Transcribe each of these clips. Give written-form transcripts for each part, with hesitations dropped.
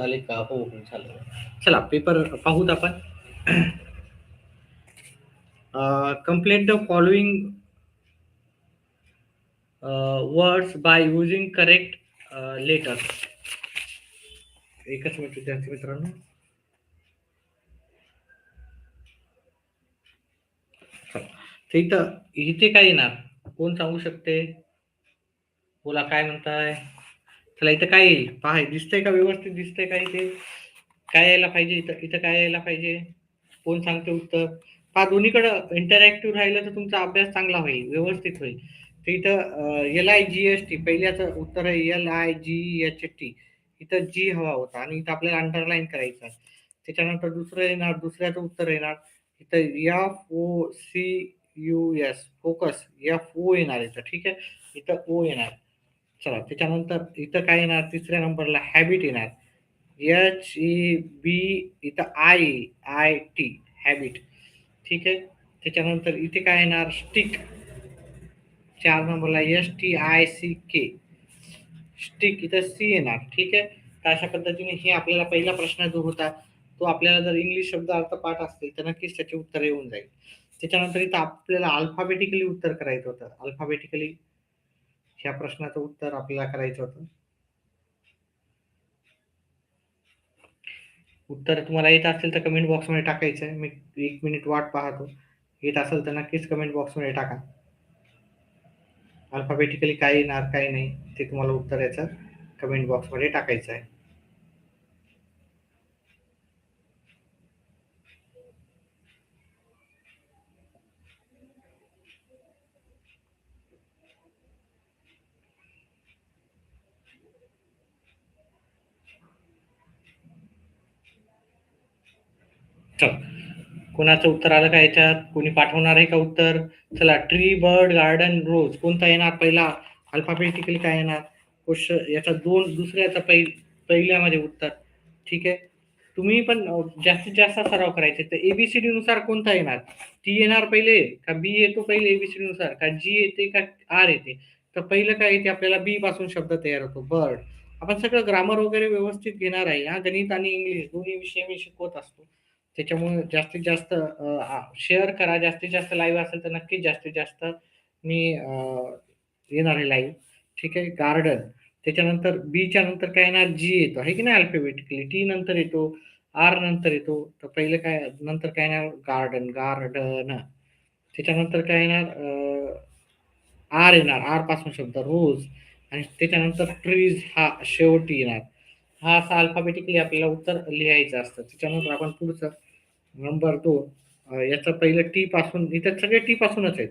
झाले का? हो, हो. झालं. चला पेपर पाहूत आपण. Complete the following words by using correct letters. एकच मिनिट विद्यार्थी मित्रांनो. चला. तर इथे काय येणार? कोण सांगू शकते? बोला काय म्हणताय? चला इथं काय येईल? पहा दिसतंय का? व्यवस्थित दिसतंय का इथे? काय यायला पाहिजे इथं? इथं काय यायला पाहिजे? कोण सांगते उत्तर? पहा दोन्हीकडं इंटरॅक्टिव्ह राहिलं तर तुमचा अभ्यास चांगला होईल, व्यवस्थित होईल. तर इथं LIGHT पहिल्याचं उत्तर आहे LIGHT. इथं जी हवा होता आणि इथं आपल्याला अंडरलाईन करायचं आहे. त्याच्यानंतर दुसरं येणार, दुसऱ्याचं उत्तर येणार. इथं FOCUS फोकस FO येणार इथं, ठीक आहे. इथं O येणार. चला त्याच्यानंतर इथं काय येणार? तिसऱ्या नंबरला हॅबिट येणार. HEB इथं IT हॅबिट, ठीक आहे. त्याच्यानंतर इथे काय येणार? स्टिक. 4 नंबरला STICK स्टिक. इथं C येणार, ठीक आहे. तर अशा पद्धतीने हे आपल्याला पहिला प्रश्न जो होता तो आपल्याला जर इंग्लिश शब्द अर्थ पाठ असतील तर नक्कीच त्याचे उत्तर येऊन जाईल. त्याच्यानंतर इथं आपल्याला अल्फाबेटिकली उत्तर करायचं होतं. अल्फाबेटिकली ह्या प्रश्नाचं उत्तर आपल्याला करायचं होतं. उत्तर तुम्हाला येत असेल तर कमेंट बॉक्समध्ये टाकायचं आहे. मी 1 मिनिट वाट पाहतो. येत असेल तर नक्कीच कमेंट बॉक्समध्ये टाका. अल्फाबेटिकली काय येणार काय नाही ते तुम्हाला उत्तर याचं कमेंट बॉक्समध्ये टाकायचं आहे. चल कोणाचं उत्तर आलं का याच्यात? कोणी पाठवणार आहे का उत्तर? चला ट्री, बर्ड, गार्डन, रोज कोणता येणार पहिला? अल्फाबेटिकली काय येणार? क्वेश्चन याचा दुसऱ्याचा पहिल्यामध्ये उत्तर, ठीक आहे. तुम्ही पण जास्तीत जास्त सराव करायचे. तर ABCD नुसार कोणता येणार? टी येणार पहिले का बी येतो पहिले ABCD नुसार, का जी येते का आर येते? तर पहिलं काय येते आपल्याला? बी पासून शब्द तयार होतो बर्ड. आपण सगळं ग्रामर वगैरे व्यवस्थित घेणार आहे. हा गणित आणि इंग्लिश दोन्ही विषय मी शिकवत असतो. त्याच्यामुळे जास्तीत जास्त शेअर करा. जास्तीत जास्त लाईव्ह असेल तर नक्कीच जास्तीत जास्त मी येणार आहे लाईव्ह, ठीक आहे. गार्डन. त्याच्यानंतर बीच्या नंतर काय येणार? जी येतो आहे की नाही अल्फाबेटिकली. टी नंतर येतो, आर नंतर येतो. तर पहिलं काय नंतर काय येणार? Garden, garden. त्याच्यानंतर काय येणार? आर येणार. आर पासून शब्द रोज. आणि त्याच्यानंतर ट्रीज हा शेवटी येणार. हा असा अल्फाबेटिकली आपल्याला उत्तर लिहायचं असतं. त्याच्यानंतर आपण पुढचं नंबर 2 याचं पहिलं टी पासून. इथं सगळे टी पासूनच आहेत,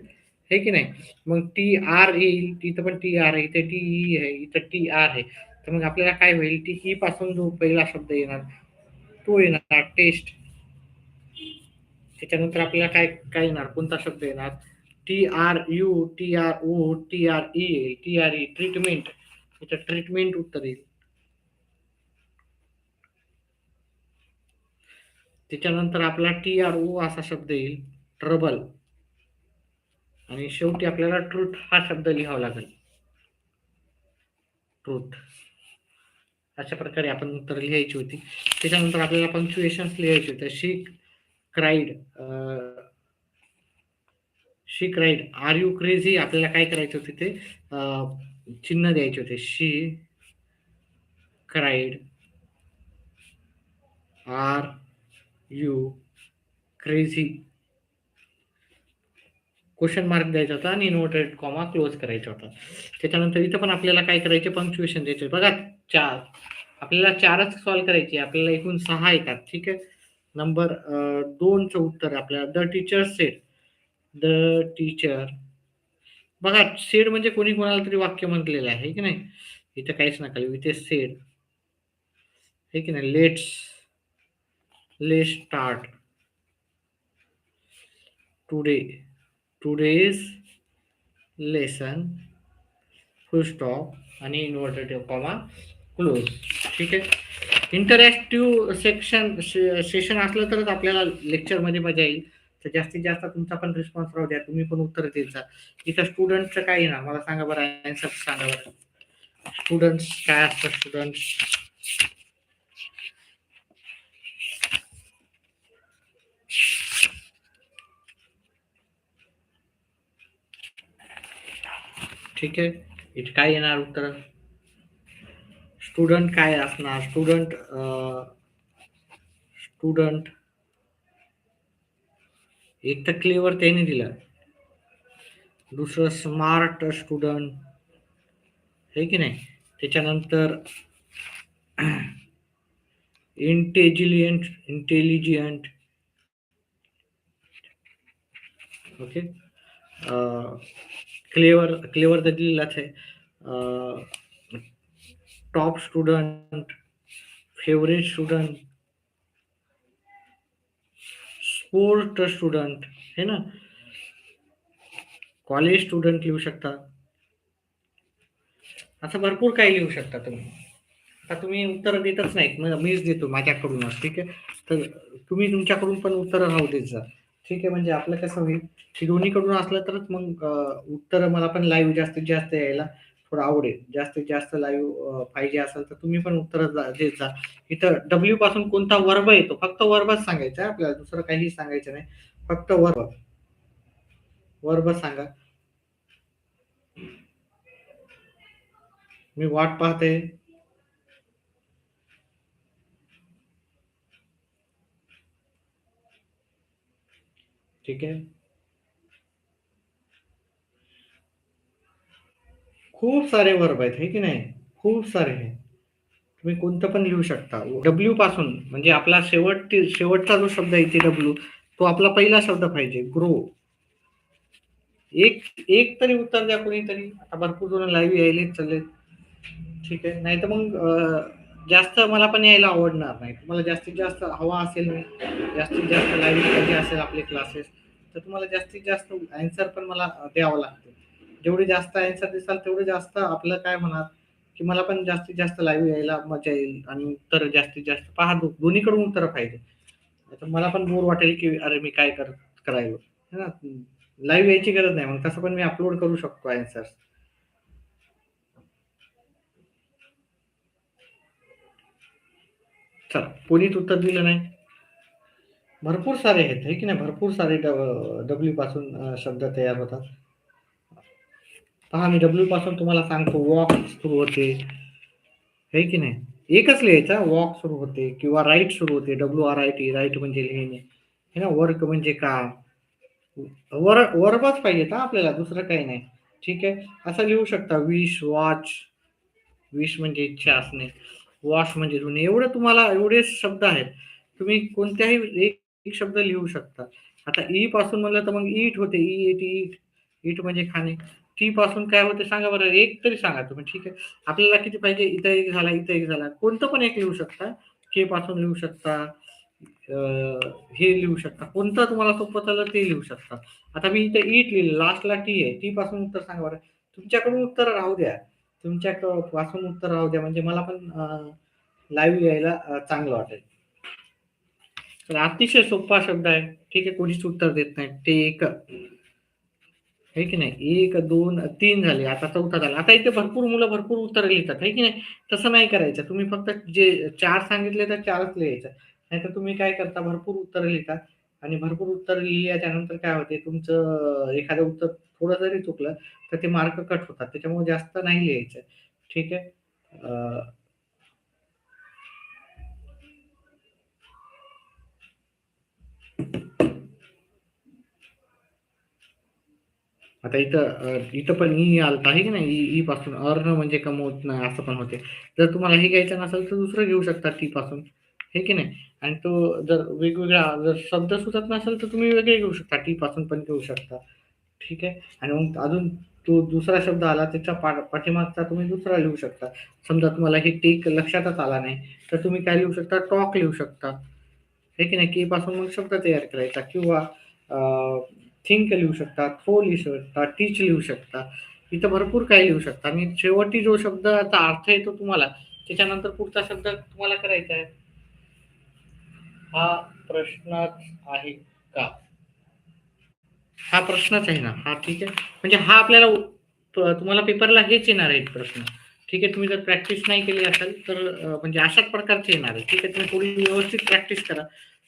हे की नाही. मग टी आर येईल. इथं पण टी आर आहे. इथे टी ई आहे. इथं टी आर आहे. तर मग आपल्याला काय होईल? टी ई पासून जो पहिला शब्द येणार तो येणार टेस्ट. त्याच्यानंतर आपल्याला काय काय येणार? कोणता शब्द येणार? TRU, TRO, TRE, TRE treatment. इथं ट्रीटमेंट उत्तर येईल. त्याच्यानंतर आपला TRO असा शब्द येईल, ट्रबल. आणि शेवटी आपल्याला ट्रूथ हा शब्द लिहावा लागेल, ट्रूथ. अशा प्रकारे आपण उत्तर लिहायची होती. त्याच्यानंतर आपल्याला पंक्च्युएशन्स लिहायचे होते. She cried, she cried, are you crazy. आपल्याला काय करायचं होतं ते चिन्ह द्यायचे होते. She cried, are you crazy, question mark द्यायचा होता आणि इन्व्हर्टेड कॉमा क्लोज करायचा होता. त्याच्यानंतर इथं पण आपल्याला काय करायचे? पंक्च्युएशन द्यायचे. बघा 4 आपल्याला 4च सॉल्व्ह करायचे. आपल्याला एकूण 6 येतात, ठीक आहे. नंबर 2चं उत्तर आपल्याला the teacher sed. The teacher. बघा सेड म्हणजे कोणी कोणाला तरी वाक्य म्हटलेलं आहे की नाही. इथं काहीच नका लिहू. इथे सेड, हे की नाही. Let's start today's lesson, full stop आणि इन्व्हर्टेड कॉमा क्लोज, ठीक आहे. इंटरॅक्टिव्ह सेशन असलं तरच आपल्याला लेक्चरमध्ये मजा येईल. तर जास्तीत जास्त तुमचा पण रिस्पॉन्स राहू द्या. तुम्ही पण उत्तर द्यायचा. इथं स्टुडंटचं काय ना मला सांगा बरं. आन्सर सांगा बरं. स्टुडंट्स काय असतं? स्टुडंट्स ठीक आहे. इथे काय येणार उत्तर? स्टुडंट काय असणार? स्टुडंट स्टुडंट एक तर क्लेवर त्याने दिलं, दुसरं स्मार्ट स्टुडंट, हे की नाही. त्याच्यानंतर इंटेलिजंट. ओके. क्लेवर क्लेवर तर दिलेलाच आहे. Top student, favourite student, sport student, है ना. कॉलेज स्टुडंट लिहू शकता. असं भरपूर काही लिहू शकता तुम्ही. आता तुम्ही उत्तर देतच नाहीत, मीच देतो माझ्याकडूनच. ठीक आहे. तर तुम्ही तुमच्याकडून पण उत्तर राहू देत जा. ठीक आहे. म्हणजे आपलं कसं होईल की दोन्हीकडून असलं तरच मग उत्तर मला पण लाईव्ह जास्तीत जास्त यायला थोडं आवडेल. जास्तीत जास्त लाईव्ह पाहिजे असेल तर तुम्ही पण उत्तर देत जा. इथं डब्ल्यू पासून कोणता वर्ब येतो, फक्त वर्बच सांगायचा आहे आपल्याला, दुसरं काही सांगायचं नाही. फक्त वर्ब सांगा. मी वाट पाहते. ठीक आहे. खूप सारे वर्ब आहेत, हे की नाही. खूप सारे आहे. तुम्ही कोणतं पण लिहू शकता. डब्ल्यू पासून म्हणजे आपला शेवटचा जो शब्द आहे इथे डब्ल्यू, तो आपला पहिला शब्द पाहिजे. ग्रो. एक एक तरी उत्तर द्या कोणीतरी. आता भरपूर जण लाईव्ह यायलेच चालले. ठीक आहे. नाही तर मग जास्त मला पण यायला आवडणार नाही. तुम्हाला जास्तीत जास्त हवा असेल, जास्तीत जास्त लाईव्ह पाहिजे असेल आपले क्लासेस, तर तुम्हाला जास्तीत जास्त अँसर पण मला द्यावं लागतं. जेवढे जास्त अँसर दिसाल तेवढे जास्त आपलं काय होणार की मला पण जास्तीत जास्त लाईव्ह यायला मजा येईल आणि उत्तर जास्तीत जास्त पहा. दोन्हीकडून उत्तर पाहिजे. आता मला पण बोर वाटेल की अरे मी काय करायलो, है ना. लाईव्ह यायची गरज नाही, मग तसं पण मी अपलोड करू शकतो अँसर. चला, कोणीच उत्तर दिलं नाही. भरपूर सारे आहेत, है की नाही. भरपूर सारे डब्ल्यू पासून शब्द तयार होतात. पहा, मी डब्ल्यू पासून तुम्हाला सांगतो. वॉक सुरू होते, है की नाही. एकच लिहायचा. वॉक सुरू होते किंवा राईट सुरू होते. WRIT, राईट म्हणजे लिहिणे, है ना. वर्क म्हणजे काम. वर्बच पाहिजेत हा आपल्याला, दुसरं काही नाही. ठीक आहे. असं लिहू शकता. Wish, watch. विश म्हणजे इच्छा असणे, वॉश म्हणजे धुणे. एवढं तुम्हाला एवढे शब्द आहेत. तुम्ही कोणत्याही एक शब्द लिहू शकता. आता ई पासून म्हणलं तर मग ईट होते. ईट. ईट म्हणजे खाणे. टी पासून काय होते सांगा बरं, एक तरी सांगा तुम्ही. ठीक आहे. आपल्याला किती पाहिजे? इथं एक झाला, इथं एक झाला. कोणतं पण एक लिहू शकता. के पासून लिहू शकता. हे लिहू शकता. कोणतं तुम्हाला सोपं चाललं ते लिहू शकता. आता मी इथं ईट लिहिलं, लास्टला टी आहे. टी पासून उत्तर सांगा बरं. तुमच्याकडून उत्तर राहू द्या. तुमच्या पासून उत्तर राहू द्या, म्हणजे मला पण लाईव्ह यायला चांगलं वाटेल. तर अतिशय सोपा शब्द आहे. ठीक आहे. कोणीच उत्तर देत नाही. ते एक, है की नाही. एक, दोन, तीन झाले. आता चौथा झाला. आता इथे भरपूर मुलं भरपूर उत्तर लिहितात, है की नाही. तसं नाही करायचं. तुम्ही फक्त जे चार सांगितले तर चारच लिहायचं. नाहीतर तुम्ही काय करता, भरपूर उत्तर लिहिता आणि भरपूर उत्तर लिहिल्याच्या नंतर काय होते, तुमचं एखादं उत्तर थोडं जरी चुकलं तर ते मार्क कट होतात. त्याच्यामुळे जास्त नाही लिहायचं. ठीक आहे. आता इथं पण ई आलता, आहे की नाही. ई पासून अर्न म्हणजे कमवत नाही असं पण होते. जर तुम्हाला हे घ्यायचं नसेल तर दुसरं घेऊ शकता टी पासून, हे की नाही. आणि तो जर वेगवेगळा जर शब्द सुचत नसेल तर तुम्ही वेगळे घेऊ शकता. टी पासून पण घेऊ शकता. ठीक आहे. आणि मग अजून तो दुसरा शब्द आला त्याच्या पाठीमागचा तुम्ही दुसरा लिहू शकता. समजा तुम्हाला हे टेक लक्षातच आला नाही तर तुम्ही काय लिहू शकता, टॉक लिहू शकता, हे की नाही. की पासून मग शब्द तयार करायचा किंवा थिंक लिहू शकता, थ्रो लिहू शकता, टीच लिहू शकता. इथं भरपूर काही लिहू शकता. आणि शेवटी जो शब्दाचा अर्थ येतो तुम्हाला, त्याच्यानंतर पुढचा शब्द तुम्हाला करायचा आहे. हा प्रश्नच आहे का? हा प्रश्नच आहे ना. हा ठीक आहे. म्हणजे हा आपल्याला तुम्हाला पेपरला हेच येणार आहेत प्रश्न. ठीक आहे. तुम्ही जर प्रॅक्टिस नाही केली असेल तर म्हणजे अशाच प्रकारचे येणार आहे. ठीक आहे. तुम्ही थोडी व्यवस्थित प्रॅक्टिस करा.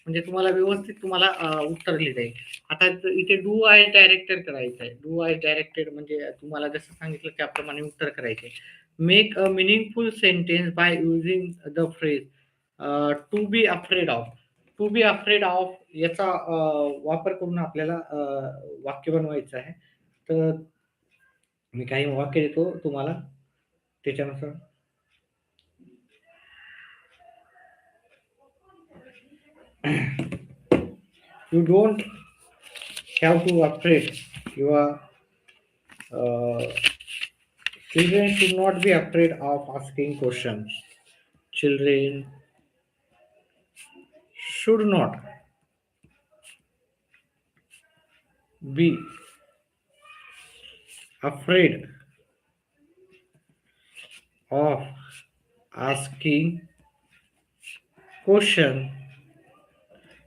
म्हणजे तुम्हाला व्यवस्थित तुम्हाला उत्तर लिहिता येईल. आता इथे डू आय डायरेक्टेड करायचं आहे. डू आय डायरेक्टेड म्हणजे तुम्हाला जसं सांगितलं त्याप्रमाणे उत्तर करायचे. Make a meaningful sentence by using the phrase to be afraid of. To be afraid of याचा वापर करून आपल्याला वाक्य बनवायचं आहे. तर मी काही वाक्य देतो तुम्हाला त्याच्यानुसार. You don't have to afraid. Your uh, children should not be afraid of asking questions. Children should not be afraid of asking question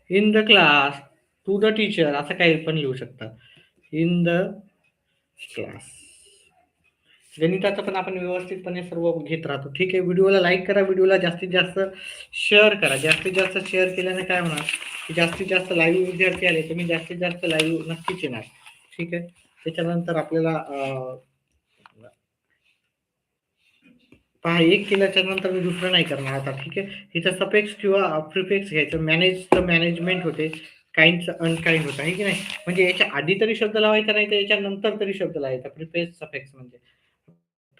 in the class to the teacher. असं काही पण लिहू शकतात इन द क्लास. गणिताचं पण आपण व्यवस्थितपणे सर्व घेत राहतो. ठीक आहे. व्हिडिओला लाईक करा, व्हिडिओला जास्तीत जास्त शेअर करा. जास्तीत जास्त शेअर केल्याने काय होणार की जास्तीत जास्त लाईव्ह विद्यार्थी आले तुम्ही जास्तीत जास्त लाईव्ह नक्कीच येणार. ठीक आहे. त्याच्यानंतर आपल्याला पहा, एक केल्याच्या नंतर मी दुसरं नाही करणार आता. ठीक आहे. इथं सफिक्स किंवा प्रिफिक्स घ्यायचं. मॅनेजचं मॅनेजमेंट होते, काइंडचं अनकाइंड होतं आहे की नाही. म्हणजे याच्या आधी तरी शब्द लावायचा नाही तर याच्या नंतर तरी शब्द लावायचा. प्रिफिक्स सफिक्स म्हणजे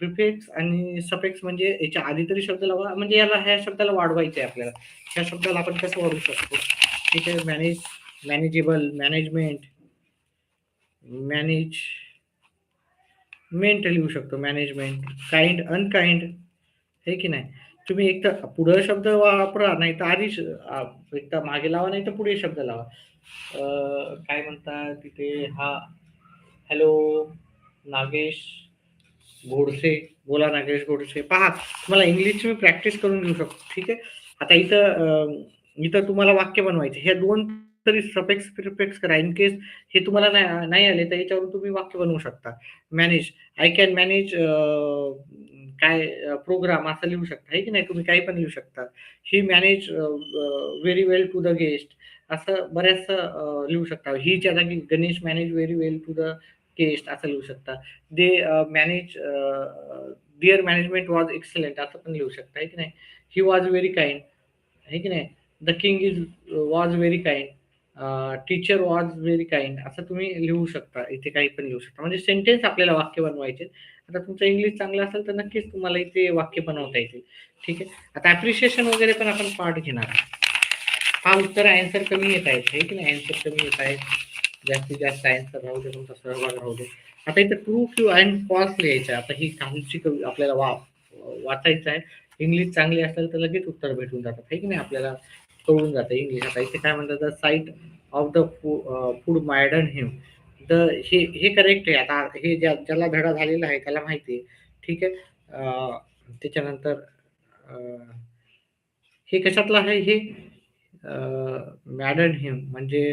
प्रिफिक्स आणि सफिक्स म्हणजे याच्या आधी तरी शब्द लावा. म्हणजे याला ह्या शब्दाला वाढवायचं आहे आपल्याला. ह्या शब्दाला आपण कसं वाढवू शकतो. ठीक आहे. मॅनेज, मॅनेजेबल, मॅनेजमेंट, मॅनेजमेंट लिहू शकतो. मॅनेजमेंट, काइंड, अनकाइंड हे की नाही. तुम्ही एक तर पुढे शब्द वापरा नाही तर आधी एक तर मागे लावा नाही तर पुढे शब्द लावा. काय म्हणतात तिथे हा हॅलो नागेश गोडसे, बोला नागेश गोडसे. पहा, तुम्हाला इंग्लिशची मी प्रॅक्टिस करून घेऊ शकतो. ठीक आहे. आता इथं तुम्हाला वाक्य बनवायचे. हे दोन तरी सफिक्स प्रिफिक्स करा. इन केस हे तुम्हाला नाही आले तर याच्यावरून तुम्ही वाक्य बनवू शकता. मॅनेज, आय कॅन मॅनेज काय प्रोग्राम असं लिहू शकता आहे की नाही. तुम्ही काही पण लिहू शकता. He manage very well to the guest असं बऱ्याचसं लिहू शकता. हीच्या जागी Ganesh manage very well to the guest असं लिहू शकता. They manage their management was excellent असं पण लिहू शकता आहे की नाही. ही वॉज व्हेरी काइंड आहे की नाही. The king is was very kind, teacher was very kind असं तुम्ही लिहू शकता. इथे काही पण लिहू शकता. म्हणजे सेंटेन्स आपल्याला वाक्य बनवायचे. आता तुमचं इंग्लिश चांगलं असेल तर नक्कीच तुम्हाला इथे वाक्य बनवता येतील. ठीक आहे. आता ॲप्रिशिएशन वगैरे पण आपण पार्ट घेणार आहोत. हा उत्तर ॲन्सर कमी येत आहेत आहे की नाही. ॲन्सर कमी येत आहेत. जास्तीत जास्त ॲन्सर राहू दे, तुमचा सहभाग राहू दे. आता इथं ट्रू किंवा अँड फॉल्स लिहायचं. आता ही खालची आपल्याला वाचायचं आहे. इंग्लिश चांगली असेल तर लगेच उत्तर भेटून जातात आहे की नाही. आपल्याला कळून जातं इंग्लिश. आता इथे काय म्हणतात, the sight of the food madden him. The हे करेक्ट आहे. आता हे ज्याला धडा झालेला आहे त्याला माहिती आहे. ठीक आहे. त्याच्यानंतर हे कशातलं आहे हे मॅडन हिम म्हणजे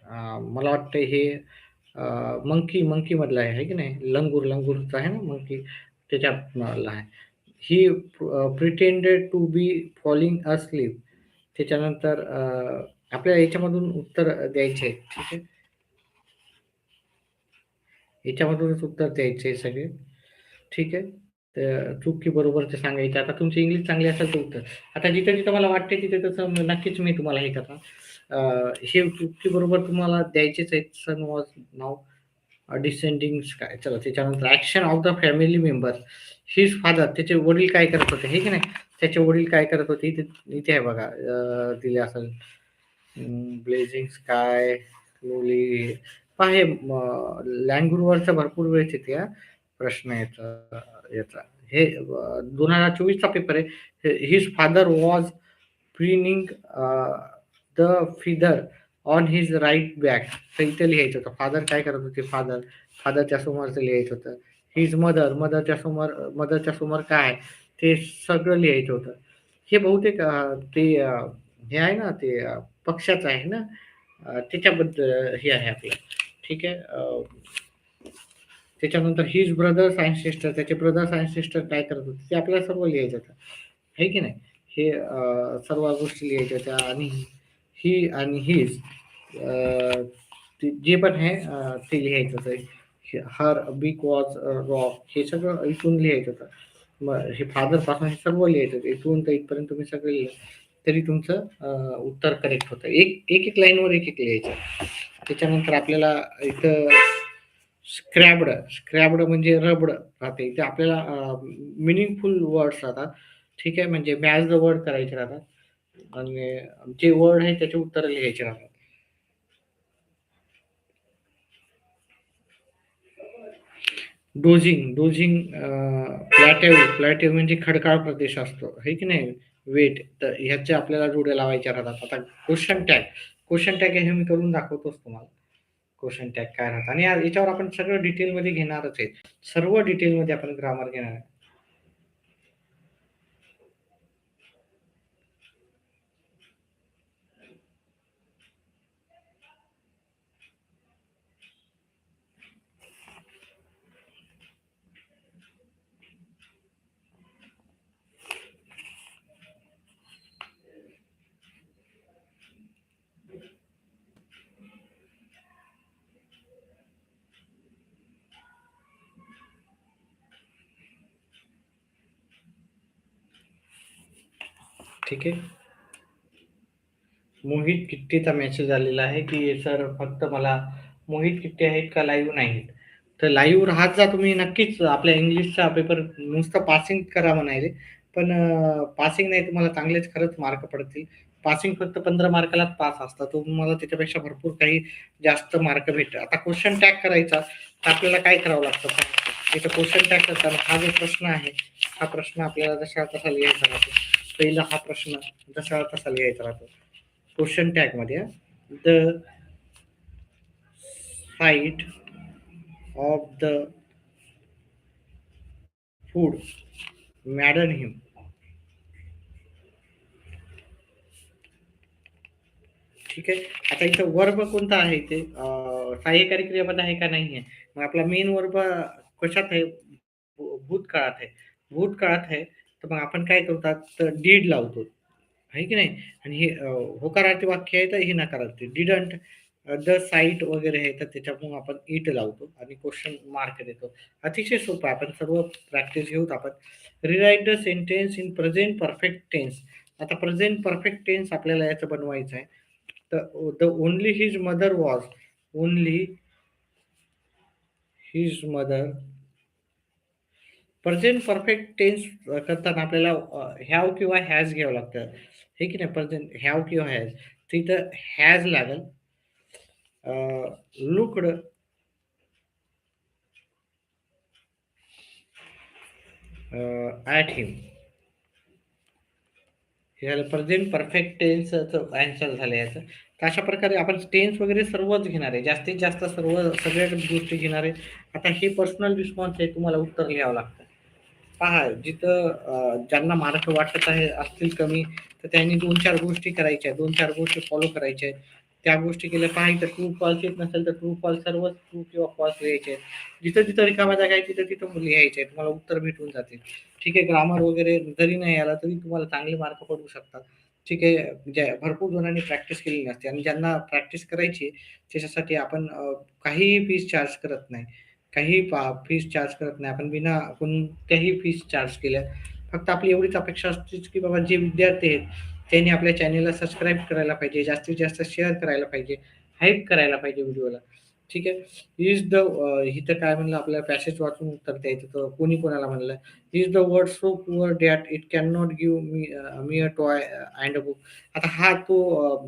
मला वाटतं हे मंकी मधलं आहे की नाही. लंगूरचं आहे ना मंकी, त्याच्यातलं आहे. He pretended to be falling asleep. त्याच्यानंतर आपल्याला याच्यामधून उत्तर द्यायचे आहे. ठीक आहे. याच्यामधूनच उत्तर द्यायचे आहे सगळे. ठीक आहे. तर चूक की बरोबर ते सांगायचं. आता तुमची इंग्लिश चांगली असेल तर उत्तर. आता जिथे जिथं मला वाटते तिथे तसं नक्कीच मी तुम्हाला हे करणार. हे चूक की बरोबर तुम्हाला द्यायचेच आहेत. सन वॉज नाव डिसेंडिंग स्काय. चला त्याच्यानंतर action of the family member. His father, त्याचे वडील काय करत होते हे की नाही. त्याचे वडील काय करत होते इथे इथे आहे बघा. दिले असेल ब्लेझिंग स्काय स्लोली. पहा हे लँग्वेजवरचा भरपूर वेळेस येते हा प्रश्न याचा. हे 2024चा पेपर आहे. His father was preening the feather on his right back. तर इथे लिहायचं होतं फादर काय करत होते. फादरच्या समोरचं लिहायचं होतं. हिज मदर, मदरच्या समोर काय आहे ते सगळं लिहायचं होतं. हे बहुतेक ते हे आहे ना ते पक्षाचं आहे ना. त्याच्याबद्दल हे आहे आपलं. ठीक आहे. त्याच्यानंतर हिज ब्रदर्स अँड सिस्टर, त्याचे ब्रदर्स अँड सिस्टर काय करत होते ते आपल्याला सर्व लिहायचं होतं आहे की नाही. हे सर्व गोष्टी लिहायच्या होत्या आणि ही आणि हीज जे पण आहे ते लिहायचं होतं. हर बिग वॉज रॉक हे सगळं इथून लिहायचं होतं. मग हे फादर पासून हे सर्व लिहायचं होतं. इथून तर इथपर्यंत तुम्ही सगळं लिहिलं तरी तुमचं उत्तर करेक्ट होतं. एक लाईनवर एक लिहायचं. त्याच्यानंतर आपल्याला इथं स्क्रॅब्ड म्हणजे रबड राहते. इथे आपल्याला मिनिंगफुल वर्ड्स राहतात. ठीक आहे. म्हणजे मॅच द वर्ड करायचे राहतात आणि जे वर्ड आहे त्याचे उत्तर लिहायचे राहतात. डोजिंग प्लॅटेव म्हणजे खडकाळ प्रदेश असतो, है की नाही? वेट तर ह्याच्या आपल्याला जोड्या लावायच्या राहतात. आता क्वेश्चन टॅग हे मी करून दाखवतोच तुम्हाला. क्वेश्चन टॅग काय राहतात आणि याच्यावर आपण सगळं डिटेलमध्ये घेणारच आहे. सर्व डिटेलमध्ये आपण ग्रामर घेणार आहे. ठीक आहे. मोहित किट्टेचा मेसेज आलेला आहे, की सर फक्त मला मोहित किट्टे आहेत का लाईव्ह नाहीत? तर लाईव्ह राहत जा तुम्ही नक्कीच. आपल्या इंग्लिशचा पेपर नुसतं पासिंग करा म्हणायले. पण पासिंग नाही तुम्हाला चांगलेच खरंच मार्क पडतील. पासिंग फक्त 15 मार्कालाच पास असतं. तुम्हाला त्याच्यापेक्षा भरपूर काही जास्त मार्क भेटतात. आता क्वेश्चन टॅग करायचा तर आपल्याला काय करावं लागतं पहा. इथं क्वेश्चन टॅग करताना हा जो प्रश्न आहे, हा प्रश्न आपल्याला जसा तसा लिहायचा राहतो. पहिला हा प्रश्न जसा तसा लिहायचा राहतो. क्वेश्चन टॅग मध्ये the sight of the food madden him. ठीक आहे. आता इथं वर्ब कोणता आहे ते सहाय्यकारी क्रियापद आहे का नाही आहे. मग आपला मेन वर्ब कशात आहे? भूतकाळात आहे. भूतकाळात आहे तर मग आपण काय करतात तर डीड लावतो. आहे की नाही? आणि हे होकारार्थी वाक्य आहे तर हे नकारार्थी. डिडंट द साईट वगैरे आहे तर त्याच्यामुळे आपण इट लावतो आणि क्वेश्चन मार्क देतो. अतिशय सोपं आहे. आपण सर्व प्रॅक्टिस घेऊत आपण. Rewrite the sentence in present perfect tense. आता प्रेझेंट परफेक्ट टेन्स आपल्याला याचं बनवायचं आहे. The only his mother was. Only his mother. Present perfect tense करताना आपल्याला हॅव किंवा हॅज घ्यावं लागतं. हे की नाही? प्रेझेंट हॅव किंवा हॅज. तिथं हॅज लागेल. लुक्ड ॲट हिम. हे झालं प्रेझेंट परफेक्ट टेन्सचं आन्सर झालं याचं. तर अशा प्रकारे आपण टेन्स वगैरे सर्वच घेणार आहे. जास्तीत जास्त सगळ्या गोष्टी घेणार आहे. आता हे पर्सनल रिस्पॉन्स आहे. तुम्हाला उत्तर लिहावं लागतं. पहा जिथं ज्यांना मार्क वाटत आहे असतील कमी तर त्यांनी 2-4 गोष्टी करायच्या. 2-4 गोष्टी फॉलो करायच्या आहेत. त्या गोष्टी केल्या पहा इथं ट्रू फॉल्स येत नसेल तर ट्रू फॉल्स सर्वच ट्रू किंवा फॉल्स लिहायचे आहेत. जिथं-जिथं रिकाम्या जागा आहे तिथं-तिथं लिहायचे आहेत. तुम्हाला उत्तर भेटून जातील. ठीक आहे. ग्रामर वगैरे जरी नाही आला तरी तुम्हाला चांगले मार्क पडू शकतात. ठीक आहे. भरपूर जणांनी प्रॅक्टिस केलेली नसते आणि ज्यांना प्रॅक्टिस करायची आहे त्याच्यासाठी आपण काहीही फीस चार्ज करत नाही. काहीही फीस चार्ज करत नाही. आपण बिना कोणत्याही फीस चार्ज केल्या. फक्त आपली एवढीच अपेक्षा असतेच, की बाबा जे विद्यार्थी आहेत, त्यांनी आपल्या चॅनेलला सबस्क्राईब करायला पाहिजे, जास्तीत जास्त शेअर करायला पाहिजे, हाईप करायला पाहिजे व्हिडिओला. ठीक आहे. इज द इथं काय म्हणलं आपल्याला पॅसेज वाचून उत्तर द्यायचं तर कोणी कोणाला म्हणलं, is the word so poor that it can not give me a toy and a book. आता हा तो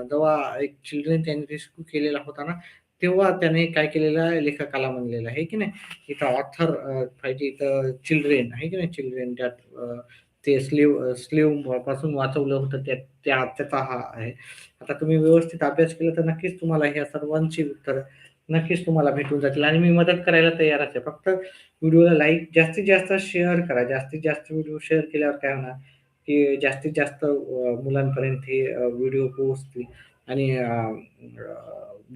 जेव्हा एक चिल्ड्रन त्यांनी रेस्क्यू केलेला होता ना, तेव्हा त्याने काय केलेलं आहे लेखकाला म्हणलेलं आहे की नाही. इथं ऑथर पाहिजे इथं चिल्ड्रेन आहे की नाही. चिल्ड्रेन त्यात ते स्लीव्ह पासून वाचवलं होतं त्याचा हा आहे. आता तुम्ही व्यवस्थित अभ्यास केला तर नक्कीच तुम्हाला ह्या सर्वांची उत्तरं नक्कीच तुम्हाला भेटून जातील आणि मी मदत करायला तयारच आहे. फक्त व्हिडिओला लाईक जास्तीत जास्त शेअर करा. जास्तीत जास्त व्हिडिओ शेअर केल्यावर काय होणार, की जास्तीत जास्त मुलांपर्यंत हे व्हिडिओ पोहोचतील आणि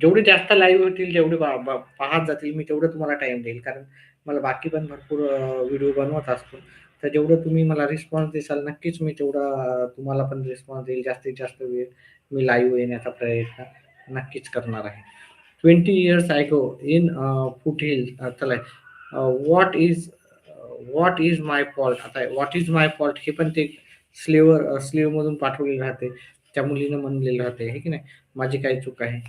जेवढे जास्त लाईव्ह होतील, जेवढे पाहत जातील, मी तेवढं तुम्हाला टाईम देईल. कारण मला बाकी पण भरपूर व्हिडिओ बनवत असतो. तर जेवढं तुम्ही मला रिस्पॉन्स देसाल नक्कीच मी तेवढा तुम्हाला पण रिस्पॉन्स देईल. जास्तीत जास्त वेळ मी लाईव्ह येण्याचा प्रयत्न नक्कीच करणार आहे. 20 years ago in Foothill, चला व्हॉट इज माय फॉल्ट. आता व्हॉट इज माय फॉल्ट हे पण ते स्लेव्ह मधून पाठवलेलं राहते. त्या मुलीनं म्हणलेलं राहते, हे की नाही, माझी काय चूक आहे.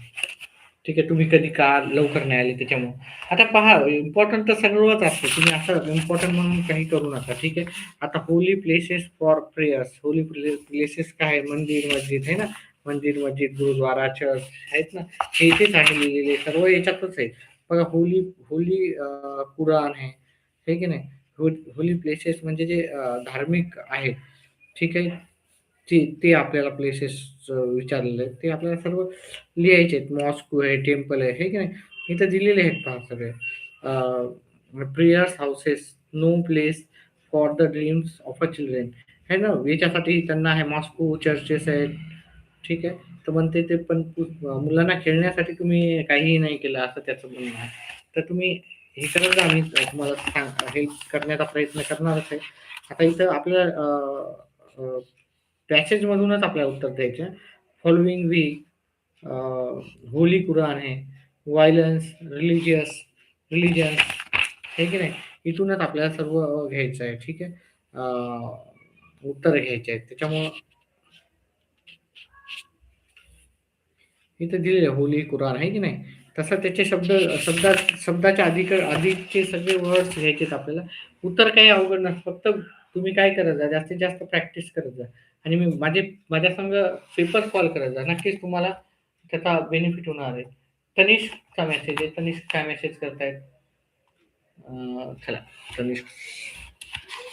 ठीक आहे, तुम्ही कधी का लवकर नाही आले त्याच्यामुळे. आता पहा, इम्पॉर्टंट तर सगळंच असतं, तुम्ही असं इम्पॉर्टंट म्हणून काही करू नका. ठीक आहे. आता Holy places for prayers, Holy places काय आहे, मंदिर मस्जिद आहे ना, मंदिर मस्जिद गुरुद्वारा चर्च आहेत ना, हे इथेच आहे लिहिलेले, सर्व याच्यातच आहे. बघा, होली होली कुराण आहे, हे की नाही. होली प्लेसेस म्हणजे जे धार्मिक आहेत, ठीक आहे, ते आपल्याला प्लेसेस विचारलेले आहेत, ते आपल्याला सर्व लिहायचे आहेत. मॉस्क आहे, टेम्पल आहे, हे की नाही, इथं दिलेले आहेत पहा सगळे. Prayers houses, no place for the dreams of a children, है ना, याच्यासाठी त्यांना आहे मॉस्को चर्चेस आहेत. ठीक आहे. तर म्हणते ते पण मुलांना खेळण्यासाठी तुम्ही काहीही नाही केलं असं त्याचं म्हणणं आहे. तर तुम्ही हे करत जा, मी तुम्हाला हेल्प करण्याचा प्रयत्न करणारच आहे. आता इथं आपल्या पॅसेज मधूनच आपल्याला उत्तर द्यायचे. फॉलोइंग वीक होली कुराण आहे, व्हायलन्स, रिलिजन, हे की नाही, इथूनच आपल्याला सर्व घ्यायचं आहे. ठीक आहे. उत्तर घ्यायचे आहेत. त्याच्यामुळं इथे दिलेलं आहे होली कुराण, आहे की नाही. तसं त्याचे शब्दाच्या अधिकचे सगळे वर्ड्स घ्यायचे आपल्याला. उत्तर काही अवघड नसतं, फक्त तुम्ही काय करत जा, जास्तीत जास्त प्रॅक्टिस करत जा. आणि माझ्या संग पेपर सॉल्व करत जा, नक्कीच तुम्हाला त्याचा बेनिफिट होणार आहे. तनिष्कचा मेसेज आहे, तनिष्क काय मेसेज करतायत. चला, तनिष्क,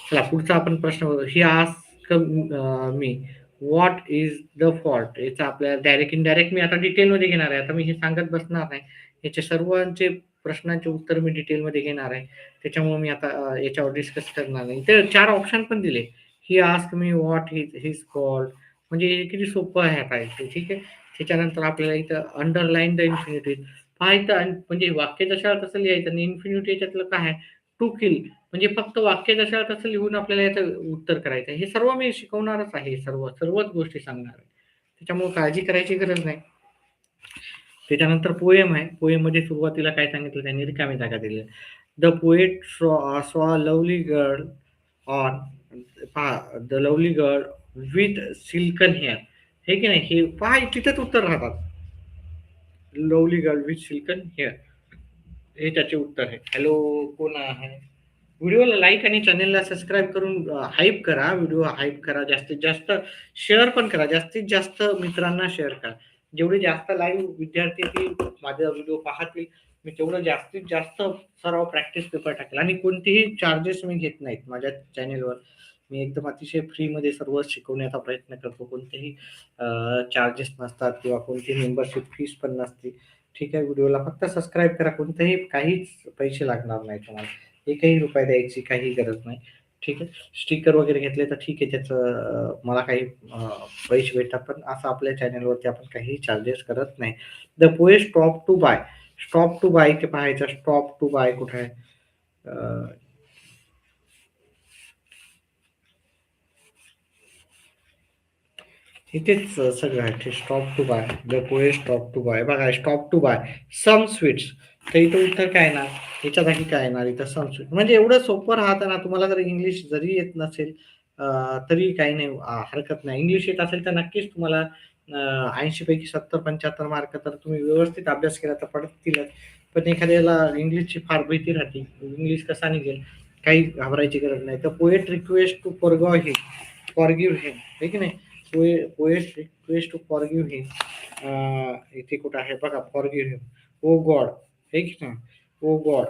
चला पुढचा आपण प्रश्न बघू. He ask me what is the fault, याचा आपल्याला डायरेक्ट इनडायरेक्ट मी आता डिटेलमध्ये घेणार आहे. आता मी हे सांगत बसणार नाही, याचे सर्वांचे प्रश्नांचे उत्तर मी डिटेलमध्ये घेणार आहे. त्याच्यामुळे मी आता याच्यावर डिस्कस करणार नाही. तर 4 ऑप्शन पण दिले. He ask me what his fault, म्हणजे हे किती सोपं आहे आता इथे. ठीक आहे. त्याच्यानंतर आपल्याला इथं अंडरलाईन द इन्फिनिटी, पहा इथं म्हणजे वाक्य जशाला तसं लिहायचं आणि इन्फिनिटी याच्यातलं काय आहे, टू किल, म्हणजे फक्त वाक्य जसं तसं लिहून आपल्याला याचं उत्तर करायचं आहे. हे सर्व मी शिकवणारच आहे. सर्वच गोष्टी सांगणार आहे. त्याच्यामुळे काळजी करायची गरज नाही. त्याच्यानंतर पोएम आहे. पोएममध्ये सुरुवातीला काय सांगितलं त्यांनी, रिकामी जागा दिली आहे. द पोएट सॉ लवली गर्ल ऑन, पहा, the lovely girl with silken hair, हे की नाही, हे पहा तिथेच उत्तर राहतात. Lovely girl with silken hair, हे त्याचे उत्तर आहे. हॅलो, कोण आहे. व्हिडिओला लाईक आणि चॅनलला सबस्क्राईब करून हाईप करा, व्हिडिओ हाईप करा, जास्तीत जास्त शेअर पण करा, जास्तीत जास्त मित्रांना शेअर करा. जेवढे जास्त लाईव्ह विद्यार्थी येतील, माझा व्हिडिओ पाहतील, मी तेवढं जास्तीत जास्त सराव प्रॅक्टिस पेपर टाकेल. आणि कोणतेही चार्जेस मी घेत नाहीत माझ्या चॅनेलवर. मी एकदम अतिशय फ्रीमध्ये सर्व शिकवण्याचा प्रयत्न करतो. कोणतेही चार्जेस नसतात किंवा कोणतीही मेंबरशिप फीस पण नसते. ठीक आहे. व्हिडिओला फक्त सबस्क्राईब करा, कोणतेही काहीच पैसे लागणार नाही तुम्हाला. एकही रुपया द्यायची काही गरज नाही. ठीक आहे. स्टिकर वगैरे घेतले तर ठीक आहे, त्याचं मला काही पैसे भेटतात, पण असं आपल्या चॅनलवरती आपण काही चार्जेस करत नाही. The poet stop to buy, stop to buy ते पाहायचं. स्टॉप टू बाय कुठे आहे. इथेच सगळं आहे. Stop to buy, the poet stop to buy, बघा, stop to buy some sweets. तर इथं उत्तर काय येणार, याच्या जागी काय येणार, इथं सम स्वीट. म्हणजे एवढं सोपं राहतं ना, तुम्हाला जर इंग्लिश जरी येत नसेल तरी काही नाही, हरकत नाही. इंग्लिश येत असेल तर नक्कीच तुम्हाला 80 पैकी 70-75 मार्क तर तुम्ही व्यवस्थित अभ्यास केला तर पडतीलच. पण एखाद्याला इंग्लिशची फार भीती राहते, इंग्लिश कसा निघेल, काही घाबरायची गरज नाही. तर पोएट रिक्वेस्ट टू फॉरगिव्ह हिम, आहे की नाही. पोएट रिक्वेस्ट टू फॉरगिव्ह हिम, इथे कुठं आहे बघा, फॉरगिव्ह हिम, ओ गॉड, आहे की नाही, O god